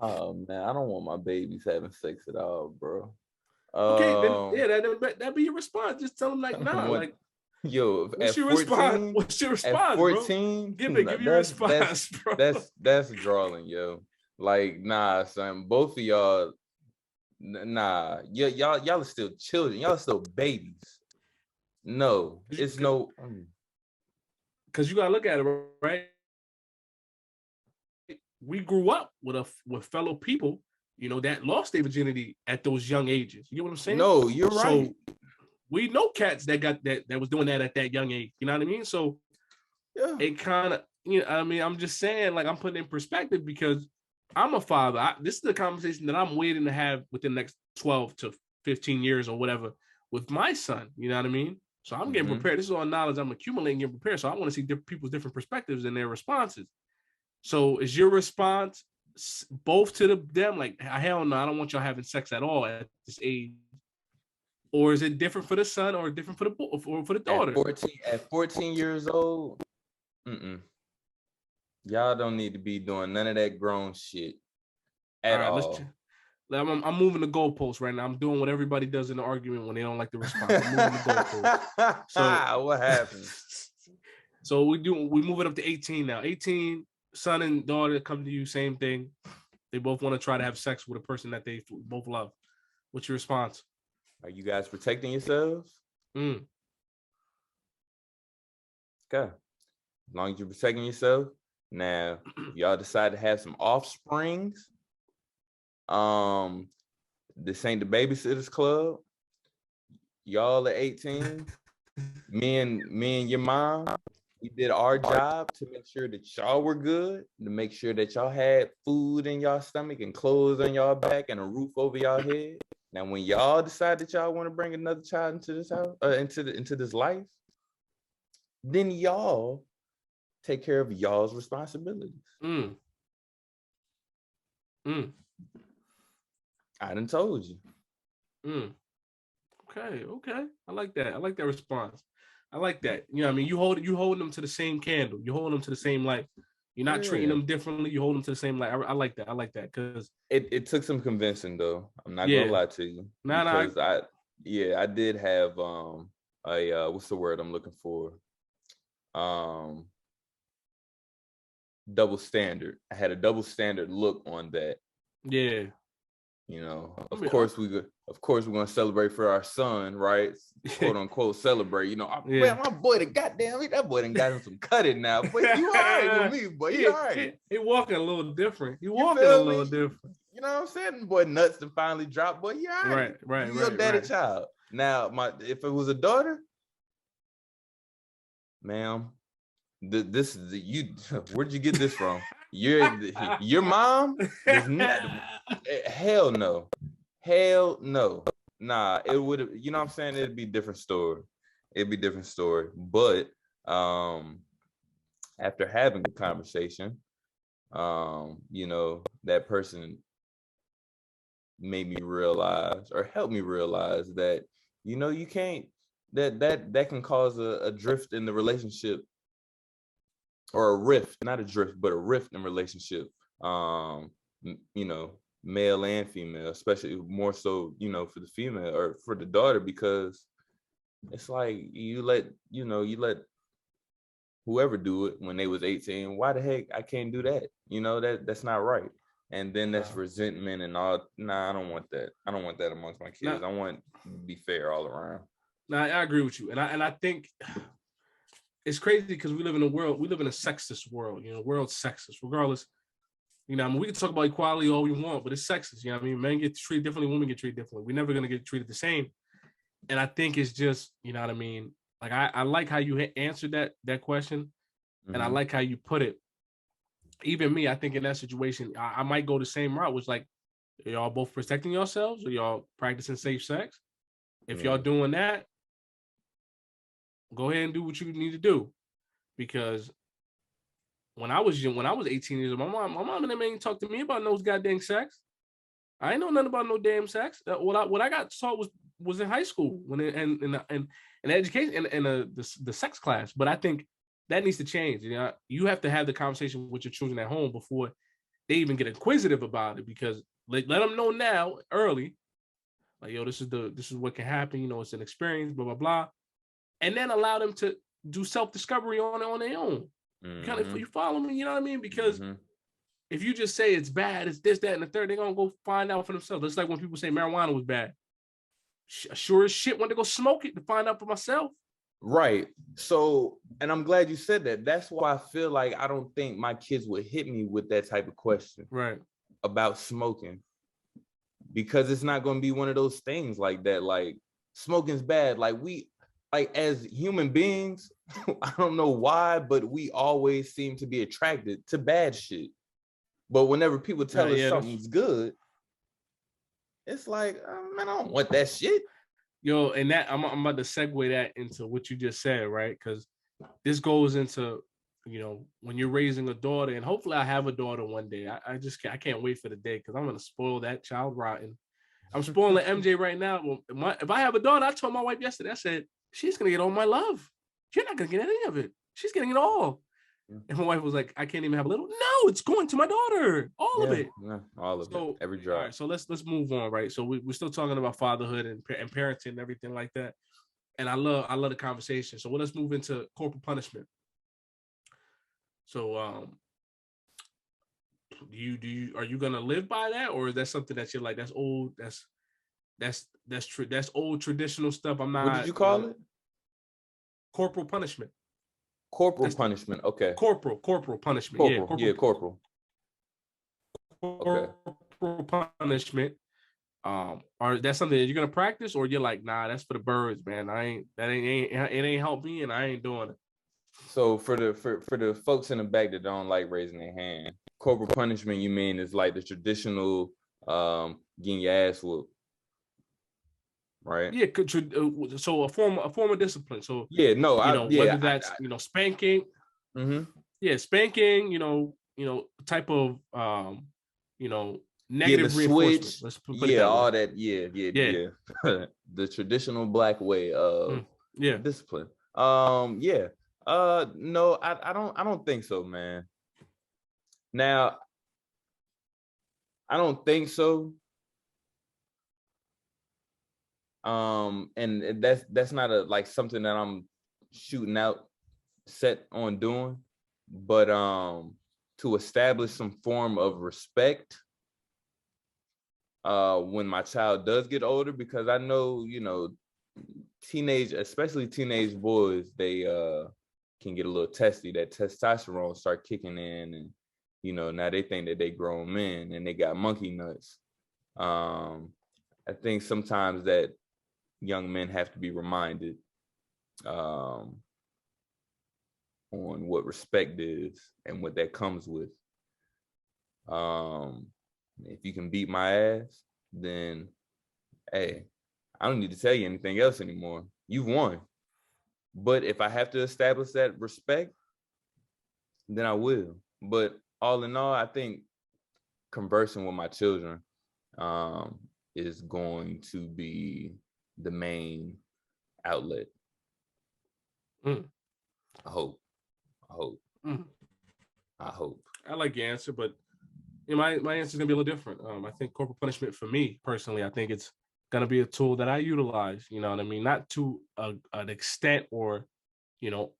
Oh man, I don't want my babies having sex at all, bro. Okay, then that'd be your response. Just tell them like, nah, like, what's your 14, response? What's your response, at 14, bro? Give your response, bro. That's drawing, yo. Like, nah, son, both of y'all, nah, y'all are still children. Y'all are still babies. No, it's no. Because you gotta look at it, right? We grew up with fellow people, that lost their virginity at those young ages. You know what I'm saying? No, you're right. So we know cats that got that was doing that at that young age. You know what I mean? So it kind of, I'm just saying, like, I'm putting in perspective because I'm a father. This is the conversation that I'm waiting to have within the next 12 to 15 years or whatever with my son. You know what I mean? So I'm getting prepared. This is all knowledge I'm accumulating, getting prepared. So I want to see people's different perspectives and their responses. So is your response both to them like, hell no, I don't want y'all having sex at all at this age? Or is it different for the son or different for the or for the daughter? At 14 years old, y'all don't need to be doing none of that grown shit at all. I'm moving the goalposts right now. I'm doing what everybody does in the argument when they don't like the response. I'm moving the goalposts. So what happened? So we move it up to 18 now. 18, son and daughter come to you, same thing. They both want to try to have sex with a person that they both love. What's your response? Are you guys protecting yourselves? Okay. As long as you're protecting yourself. Now, y'all decide to have some offsprings. This ain't the babysitters club. Y'all are 18. Me and your mom, we did our job to make sure that y'all were good, to make sure that y'all had food in y'all stomach and clothes on y'all back and a roof over y'all head. Now, when y'all decide that y'all want to bring another child into this house, into this life, then y'all take care of y'all's responsibilities. I done told you. Okay. I like that. I like that response. I like that. You know what I mean? You hold them to the same candle. You hold them to the same light. You're not treating them differently. You hold them to the same light. I like that. I like that because it took some convincing though. I'm not gonna lie to you. Because I did have what's the word I'm looking for? Double standard. I had a double standard look on that. Yeah. Of course we're gonna celebrate for our son, right? Quote unquote celebrate. Man, my boy, that boy done got him some cutting now. But you all right with me, boy. You all right. He walking a little different. He walking a little different. You know what I'm saying? Boy, nuts to finally drop. Boy, you all right. Right. You your daddy child. Now, if it was a daughter, ma'am, this is you. Where'd you get this from? Your mom? Hell no. Nah, it would have, you know what I'm saying? It'd be a different story. But after having a conversation, that person made me realize or helped me realize that, you can't, that can cause a drift in the relationship, or a rift, not a drift, but a rift in relationship. Male and female, especially more so, for the female or for the daughter, because it's like you let whoever do it when they was 18. Why the heck I can't do that? That's not right. And then that's resentment and all. Nah, I don't want that. I don't want that amongst my kids. I want to be fair all around. Nah, I agree with you. And I think it's crazy because we live in a sexist world. World's sexist, regardless. We can talk about equality all we want, but it's sexist. Men get treated differently, women get treated differently. We're never going to get treated the same. And I think it's just, Like I like how you answered that question. And I like how you put it. Even me, I think in that situation, I might go the same route, which like, are y'all both protecting yourselves or y'all practicing safe sex? If y'all doing that, go ahead and do what you need to do. Because when I was 18 years old, my mom and them ain't talk to me about no goddamn sex. I ain't know nothing about no damn sex. What I got taught was in high school and education and the sex class. But I think that needs to change. You have to have the conversation with your children at home before they even get inquisitive about it, because let them know now early, like, yo, this is what can happen. It's an experience, blah blah blah, and then allow them to do self-discovery on their own. You follow me? You know what I mean? Because if you just say it's bad, it's this, that, and the third, they're gonna go find out for themselves. It's like when people say marijuana was bad. Sure as shit went to go smoke it to find out for myself. Right. So, and I'm glad you said that. That's why I feel like I don't think my kids would hit me with that type of question. Right. About smoking. Because it's not going to be one of those things like that. Like, smoking's bad. Like, as human beings, I don't know why, but we always seem to be attracted to bad shit. But whenever people tell us something's good, it's like, man, I don't want that shit. Yo, and that I'm about to segue that into what you just said, right? Because this goes into, when you're raising a daughter, and hopefully I have a daughter one day. I can't wait for the day, because I'm gonna spoil that child rotten. I'm spoiling MJ right now. If I have a daughter, I told my wife yesterday, I said, she's gonna get all my love. You're not gonna get any of it. She's getting it all. And my wife was like, I can't even have a little. No, it's going to my daughter. All of it. Yeah, all of it. Every drop. All right, so let's move on, right? So we're still talking about fatherhood and parenting and everything like that. And I love the conversation. So let's move into corporal punishment. So are you gonna live by that, or is that something that you're like, that's old, that's old traditional stuff? I'm not. What did you call it? Corporal punishment. Corporal punishment. Okay. Corporal punishment. Corporal. Corporal punishment. Or that's something that you're gonna practice, or you're like, nah, that's for the birds, man. It ain't helped me, and I ain't doing it. So for the folks in the back that don't like raising their hand, corporal punishment, you mean, is like the traditional getting your ass whooped, right? Yeah. So a form of discipline. So whether that's spanking. Yeah, spanking. Type of negative reinforcement. Switch. Let's put it that all way. That. Yeah. The traditional black way of discipline. No, I don't think so, man. Now, I don't think so. And that's not something that I'm shooting out, set on doing, but to establish some form of respect when my child does get older, because I know, especially teenage boys, they can get a little testy. That testosterone start kicking in, and now they think that they grown men and they got monkey nuts. I think sometimes that young men have to be reminded on what respect is and what that comes with. If you can beat my ass, then hey, I don't need to tell you anything else anymore. You've won. But if I have to establish that respect, then I will. But all in all, I think conversing with my children is going to be the main outlet. I hope. I like your answer, but my answer is gonna be a little different. I think corporal punishment for me personally, I think it's gonna be a tool that I utilize. You know what I mean? Not to an extent or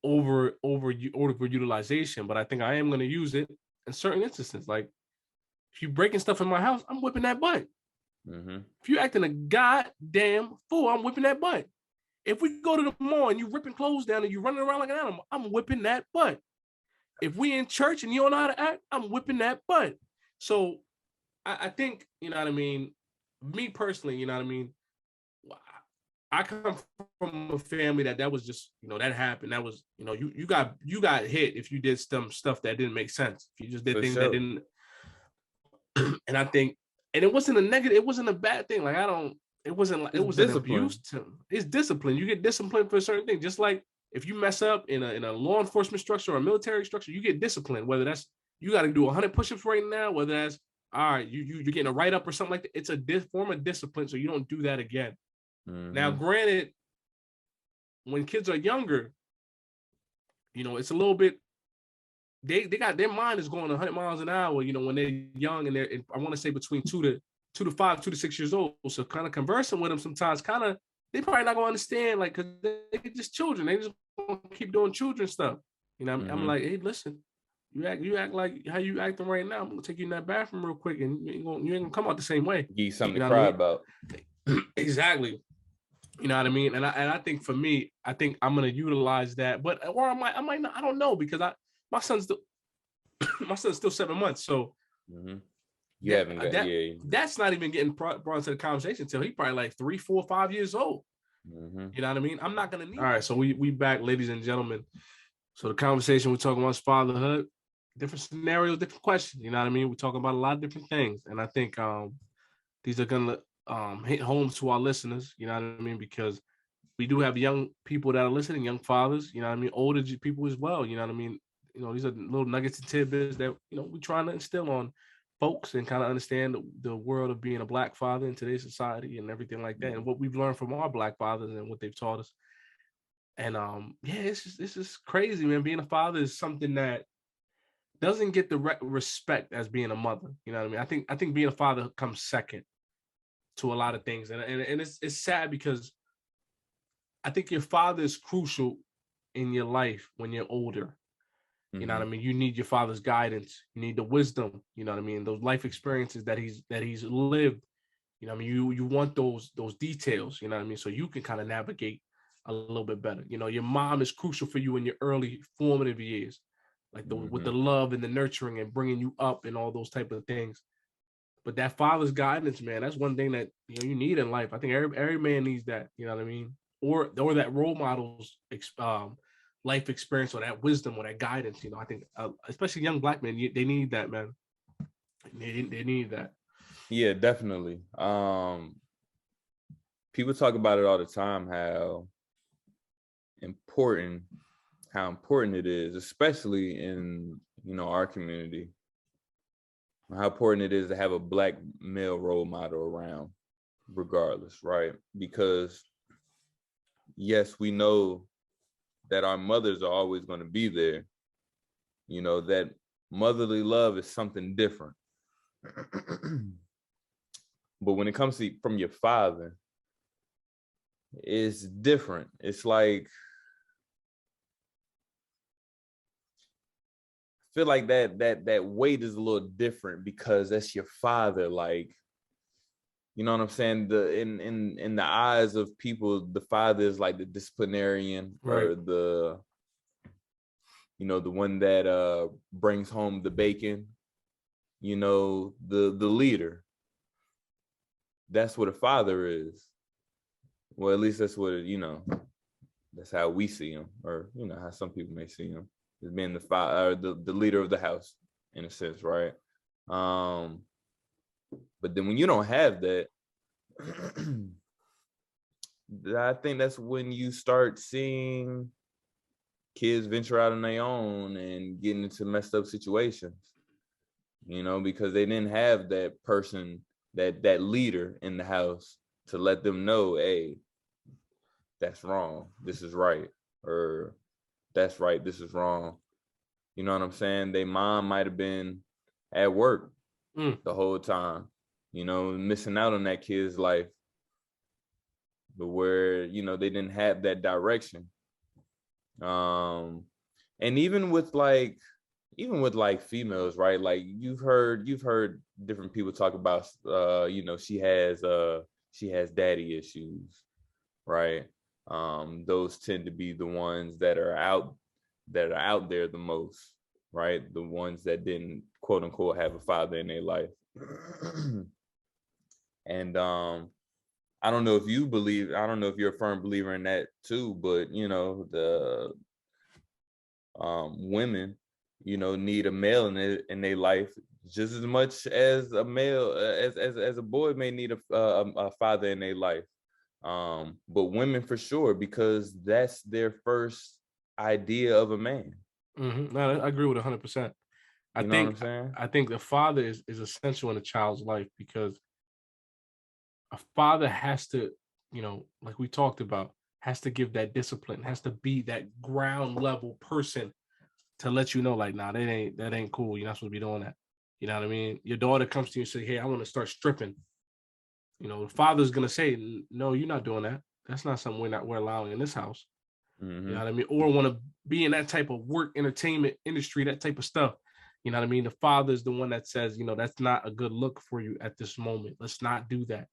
over utilization, but I think I am gonna use it in certain instances. Like if you breaking stuff in my house, I'm whipping that butt. If you acting a goddamn fool, I'm whipping that butt. If we go to the mall and you ripping clothes down and you running around like an animal, I'm whipping that butt. If we in church and you don't know how to act, I'm whipping that butt. So I think, you know what I mean? Me personally, you know what I mean? I come from a family that was just, that happened. That was, you got hit if you did some stuff that didn't make sense. If you just did things that didn't. And I think, and it wasn't a negative, it wasn't a bad thing. Like it was an abuse to, it's discipline. You get disciplined for a certain thing. Just like if you mess up in a law enforcement structure or a military structure, you get disciplined, whether that's, you got to do 100 push-ups right now, whether that's, all right, you're getting a write-up or something like that. It's a form of discipline, so you don't do that again. Now, granted, when kids are younger, it's a little bit, they got, their mind is going 100 miles an hour, when they're young, and I want to say between 2 to 5, 2 to 6 years old. So kind of conversing with them sometimes, they probably not going to understand, like, because they're just children. They just want to keep doing children stuff. I'm like, hey, listen, you act like how you acting right now. I'm going to take you in that bathroom real quick, and you ain't going to come out the same way. Give you something to cry about. Exactly. You know what I mean? And I think for me, I think I'm gonna utilize that, or I might not. I don't know, because my son's still 7 months, so you haven't got that's not even getting brought into the conversation until he probably like 3, 4, 5 years old. You know what I mean? I'm not gonna need. All right, so we back, ladies and gentlemen. So the conversation we're talking about is fatherhood, different scenarios, different questions. You know what I mean? We're talking about a lot of different things, and I think these are gonna hit home to our listeners, you know what I mean? Because we do have young people that are listening, young fathers, you know what I mean? Older people as well, you know what I mean? These are little nuggets and tidbits that, we're trying to instill on folks and kind of understand the world of being a Black father in today's society and everything like that, and what we've learned from our Black fathers and what they've taught us. And it's just crazy, man. Being a father is something that doesn't get the respect as being a mother, you know what I mean? I think being a father comes second to a lot of things, and it's sad, because I think your father is crucial in your life when you're older. You know what I mean? You need your father's guidance. You need the wisdom. You know what I mean? Those life experiences that he's lived. You know what I mean? You want those details. You know what I mean? So you can kind of navigate a little bit better. Your mom is crucial for you in your early formative years, like with the love and the nurturing and bringing you up and all those type of things. But that father's guidance, man, that's one thing that you need in life. I think every man needs that. You know what I mean? Or that role model's life experience, or that wisdom, or that guidance. I think especially young Black men, they need that, man. They need that. Yeah, definitely. People talk about it all the time, how important it is, especially in our community. How important it is to have a Black male role model around, regardless, right? Because yes, we know that our mothers are always going to be there. That motherly love is something different. But when it comes to from your father, it's different. It's like, feel like that weight is a little different, because that's your father. Like, you know what I'm saying? In the eyes of people, the father is like the disciplinarian, right? Or the one that brings home the bacon, the leader. That's what a father is. Well, at least that's what that's how we see him, or how some people may see him, as being the father, the leader of the house, in a sense, right? But then when you don't have that, I think that's when you start seeing kids venture out on their own and getting into messed up situations, because they didn't have that person, that leader in the house to let them know, hey, that's wrong, this is right, or that's right, this is wrong. You know what I'm saying? Their mom might have been at work the whole time, missing out on that kid's life, but where, they didn't have that direction. And even with females, right? Like you've heard different people talk about, she has daddy issues, right? Those tend to be the ones that are out there the most, right? The ones that didn't, quote unquote, have a father in their life. And I don't know if you're a firm believer in that too, but the women, need a male in their life just as much as a male, as a boy may need a father in their life. But women for sure, because that's their first idea of a man. Mm-hmm. No, I agree with 100%. I think the father is essential in a child's life, because a father has to, like we talked about, has to give that discipline, has to be that ground level person to let you know, like, nah, that ain't cool. You're not supposed to be doing that. You know what I mean? Your daughter comes to you and say, hey, I want to start stripping. The father's gonna say, no, you're not doing that. That's not something we're allowing in this house. Mm-hmm. You know what I mean? Or want to be in that type of work, entertainment industry, that type of stuff. You know what I mean? The father's the one that says, that's not a good look for you at this moment. Let's not do that.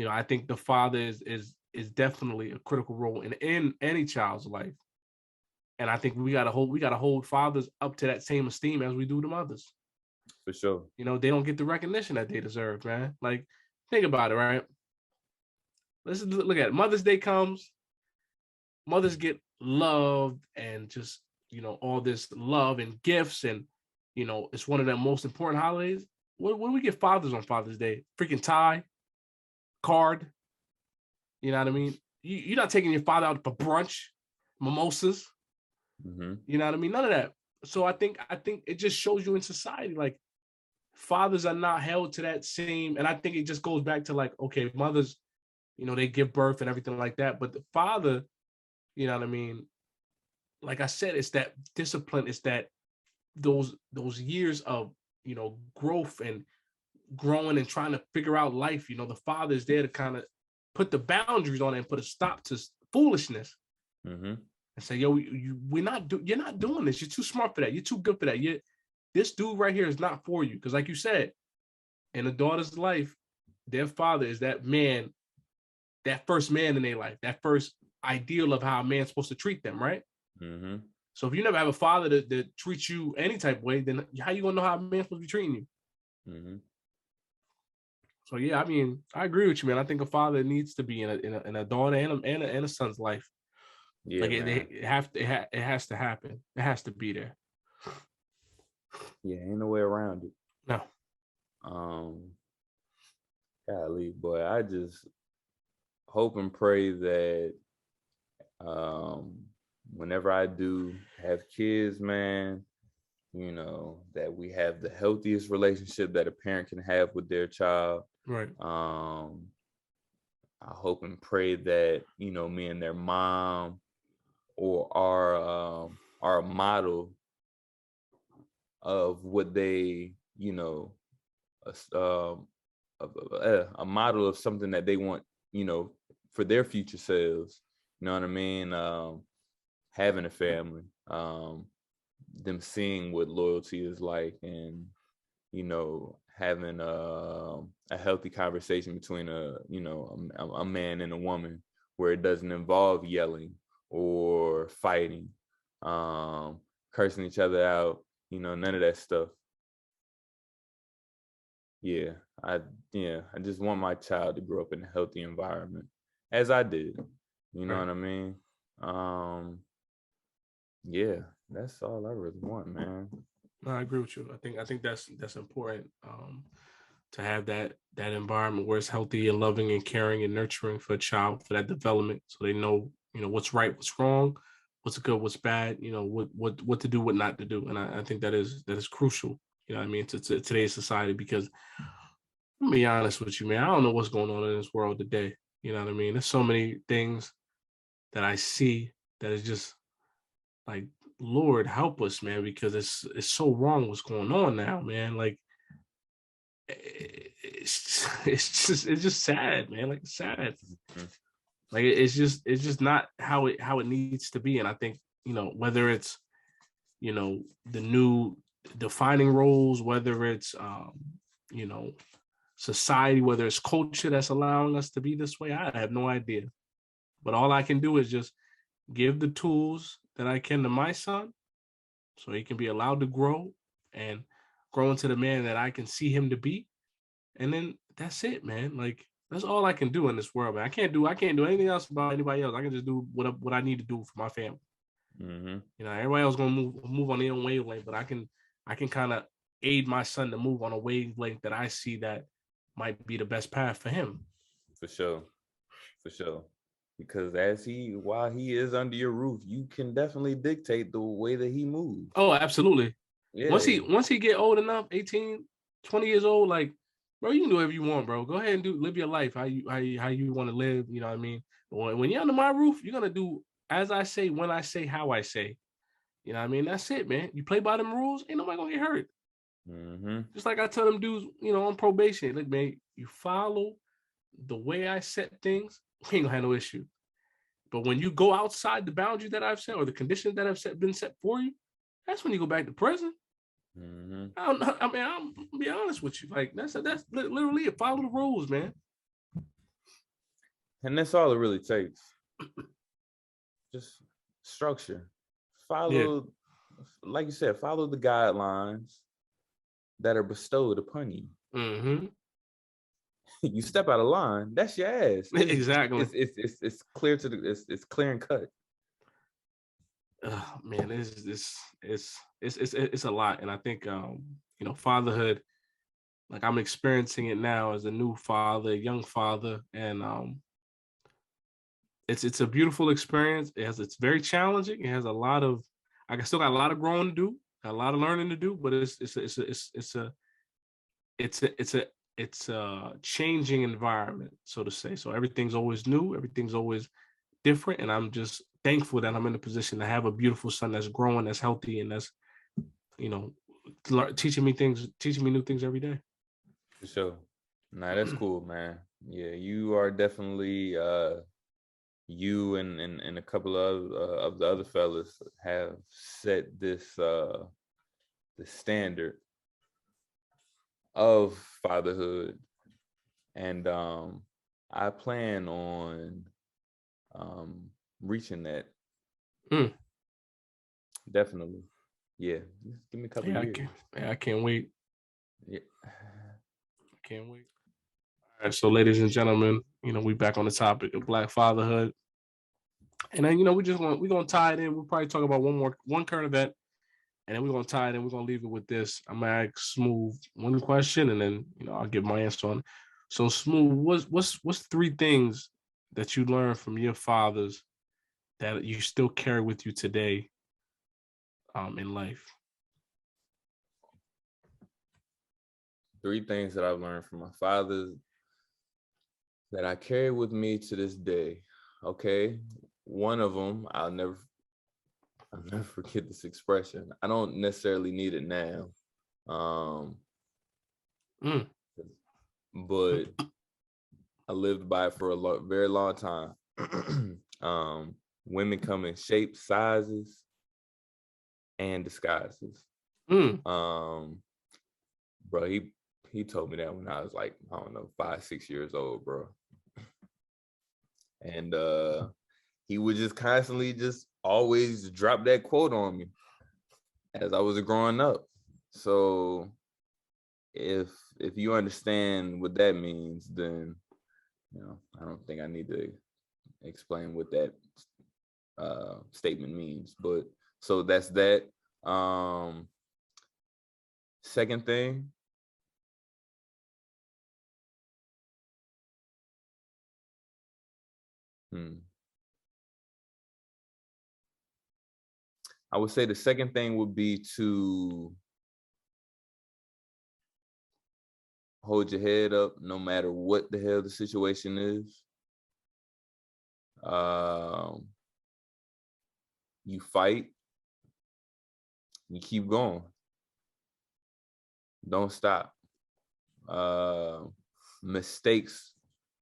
I think the father is definitely a critical role in any child's life. And I think we gotta hold fathers up to that same esteem as we do the mothers. For sure. They don't get the recognition that they deserve, man. Like, think about it, right? Let's look at it. Mother's Day comes, mothers get loved and just, all this love and gifts, and it's one of the most important holidays. What do we get fathers on Father's Day? Freaking tie, card. You know what I mean? You're not taking your father out for brunch, mimosas. Mm-hmm. You know what I mean? None of that. So I think it just shows you in society, like, fathers are not held to that same. And I think it just goes back to, like, okay, mothers, they give birth and everything like that, but the father, you know what I mean? Like I said, it's that discipline. It's that those years of, growth and growing and trying to figure out life. The father is there to kind of put the boundaries on it and put a stop to foolishness. Mm-hmm. And say, yo, you're not doing this. You're too smart for that. You're too good for that. This dude right here is not for you. Because like you said, in a daughter's life, their father is that man, that first man in their life, that first ideal of how a man's supposed to treat them, right? Mm-hmm. So if you never have a father that treats you any type of way, then how you gonna know how a man's supposed to be treating you? Mm-hmm. So yeah, I mean, I agree with you, man. I think a father needs to be in a daughter and a son's life. Yeah, like man. it has to happen. It has to be there. Yeah, ain't no way around it. No. Golly, boy, I just hope and pray that whenever I do have kids, man, that we have the healthiest relationship that a parent can have with their child. Right. I hope and pray that, me and their mom or are a model of what they, a model of something that they want, for their future selves. You know what I mean? Having a family, them seeing what loyalty is like, and having a healthy conversation between a man and a woman, where it doesn't involve yelling or fighting, cursing each other out, none of that stuff. Yeah, I just want my child to grow up in a healthy environment, as I did. You know Right. what I mean? Yeah, that's all I really want, man. No, I agree with you. I think that's important. to have that environment where it's healthy and loving and caring and nurturing for a child, for that development, so they know, what's right, what's wrong, what's good, what's bad, what to do, what not to do. And I think that is crucial, what I mean, to today's society, because let me be honest with you, man, I don't know what's going on in this world today. You know what I mean? There's so many things that I see that is just like, Lord help us, man, because it's so wrong what's going on now, man. Like, it's just sad, man. Like, sad. Like, it's just not how it needs to be. And I think, whether it's, the new defining roles, whether it's society, whether it's culture that's allowing us to be this way, I have no idea. But all I can do is just give the tools that I can to my son, so he can be allowed to grow and grow into the man that I can see him to be. And then that's it, man. Like, that's all I can do in this world, man. I can't do anything else about anybody else. I can just do what I need to do for my family. Mm-hmm. Everybody else gonna move on their own wavelength, but I can kind of aid my son to move on a wavelength that I see that might be the best path for him. For sure. Because while he is under your roof, you can definitely dictate the way that he moves. Oh, absolutely. Yeah. Once he get old enough, 18, 20 years old, like, bro, you can do whatever you want, bro. Go ahead and live your life how you want to live. You know what I mean? But when you're under my roof, you're gonna do as I say, when I say, how I say. You know what I mean? That's it, man. You play by them rules, ain't nobody gonna get hurt. Mm-hmm. Just like I tell them dudes, on probation, look, man, you follow the way I set things, we ain't gonna have no issue. But when you go outside the boundary that I've set, or the conditions that have been set for you, that's when you go back to prison. Mm-hmm. I'm be honest with you. Like, that's literally it. Follow the rules, man. And that's all it really takes. Just structure. Follow, like you said, follow the guidelines that are bestowed upon you. Mm-hmm. You step out of line, that's your ass. Exactly. It's clear it's clear and cut. Man, it's a lot. And I think fatherhood, like, I'm experiencing it now as a new father, young father, and it's a beautiful experience. It's very challenging. It has a lot of, I still got a lot of growing to do, got a lot of learning to do, but it's a changing environment, so to say. So everything's always new, everything's always different, and I'm just thankful that I'm in a position to have a beautiful son that's growing, that's healthy, and that's teaching me new things every day. For sure. Nah, that's cool, man. Yeah, you are definitely you and a couple of the other fellas have set this the standard of fatherhood, and I plan on reaching that. Definitely. Yeah, just give me a couple years. I can't wait. Yeah, I can't wait. All right, so ladies and gentlemen, we back on the topic of Black fatherhood, and then we're gonna tie it in. We'll probably talk about one current event, and then we're gonna tie it in. We're gonna leave it with this. I'm gonna ask Smoove one question, and then I'll give my answer on it. So, Smoove, what's 3 things that you learned from your fathers that you still carry with you today in life? 3 things that I've learned from my fathers that I carry with me to this day. Okay, one of them, I'll never forget this expression. I don't necessarily need it now, but I lived by it for a very long time. Women come in shapes, sizes, and disguises. Bro, he told me that when I was like, I don't know, 5, 6 years old, bro. And he would just constantly just always drop that quote on me as I was growing up. So if you understand what that means, then I don't think I need to explain what that statement means. But so that's that. Second thing, I would say the second thing would be to hold your head up no matter what the hell the situation is. You fight. You keep going. Don't stop. Mistakes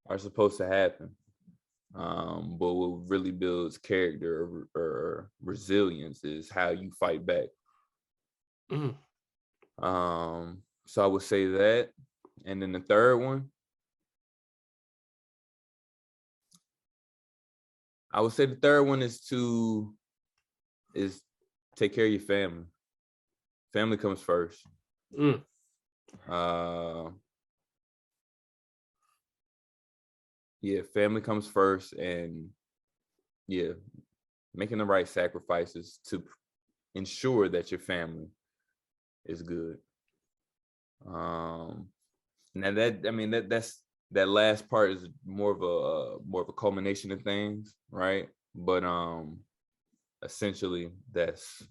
are supposed to happen. But what really builds character or resilience is how you fight back. So I would say that. And then the third one, I would say the third one is take care of your family. Family comes first. Family comes first, and making the right sacrifices to ensure that your family is good. Now that's that last part is more of a culmination of things, right? But essentially that's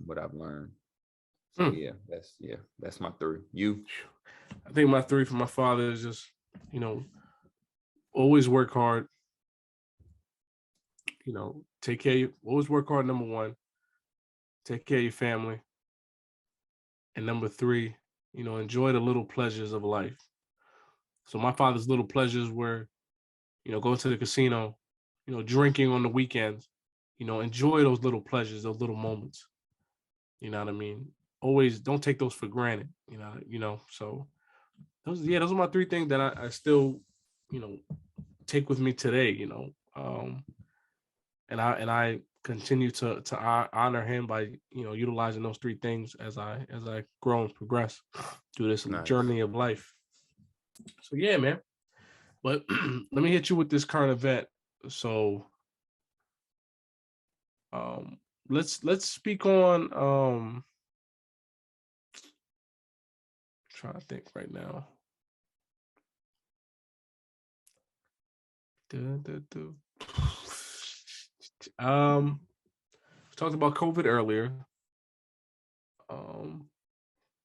what I've learned. So that's my 3. You? I think my 3 for my father is just, always work hard. Take care of you. Always work hard, number 1. Take care of your family. And number 3, enjoy the little pleasures of life. So my father's little pleasures were, going to the casino, drinking on the weekends, enjoy those little pleasures, those little moments. You know what I mean? Always don't take those for granted, so those are my 3 things that I still, take with me today, and I continue to honor him by, utilizing those 3 things as I grow and progress through this journey of life. So yeah, man. But let me hit you with this current event. So let's speak on trying to think right now. Talked about COVID earlier.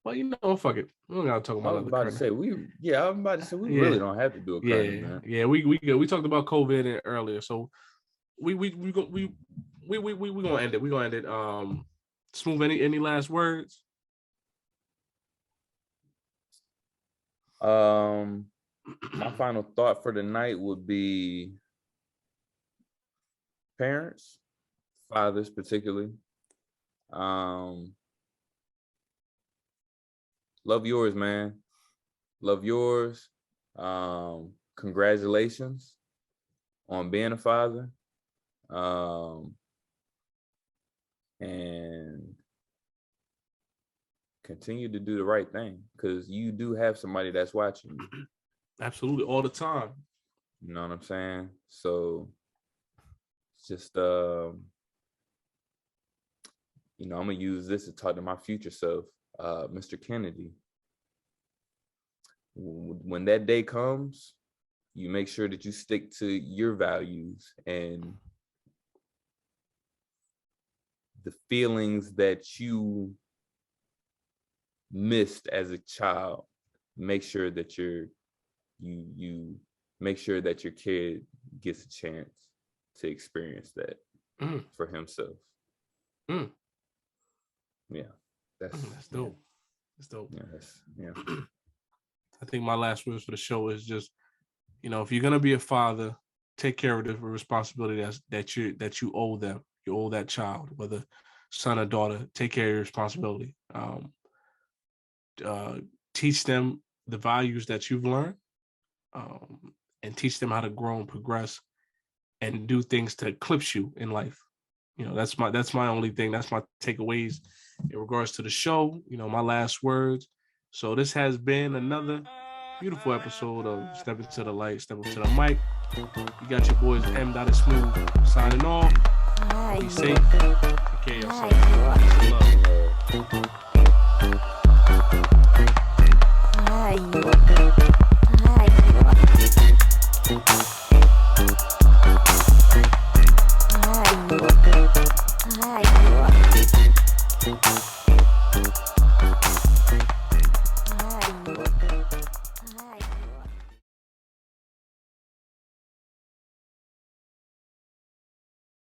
Well, fuck it. We don't gotta talk about. I'm about to say we really don't have to do a current event. Yeah, we talked about COVID earlier, so we gonna end it. We gonna end it. Smoove, any last words? My final thought for the night would be parents, fathers particularly. Love yours, man. Love yours. Congratulations on being a father. And continue to do the right thing, because you do have somebody that's watching you. Absolutely, all the time. You know what I'm saying? So it's just I'm gonna use this to talk to my future self, Mr. Kennedy. When that day comes, you make sure that you stick to your values and the feelings that you missed as a child. Make sure that you make sure that your kid gets a chance to experience that for himself. Yeah, that's dope. That's dope. Yeah. I think my last words for the show is just, if you're gonna be a father, take care of the responsibility that you owe them. You owe that child, whether son or daughter. Take care of your responsibility. Teach them the values that you've learned, and teach them how to grow and progress and do things to eclipse you in life. That's my only thing. That's my takeaways in regards to the show. My last words. So this has been another beautiful episode of Step Into the Light, Step Into the Mic. You got your boys M Dot and Smoove signing off. Be safe. Take care of yourself. Peace and love. Peace.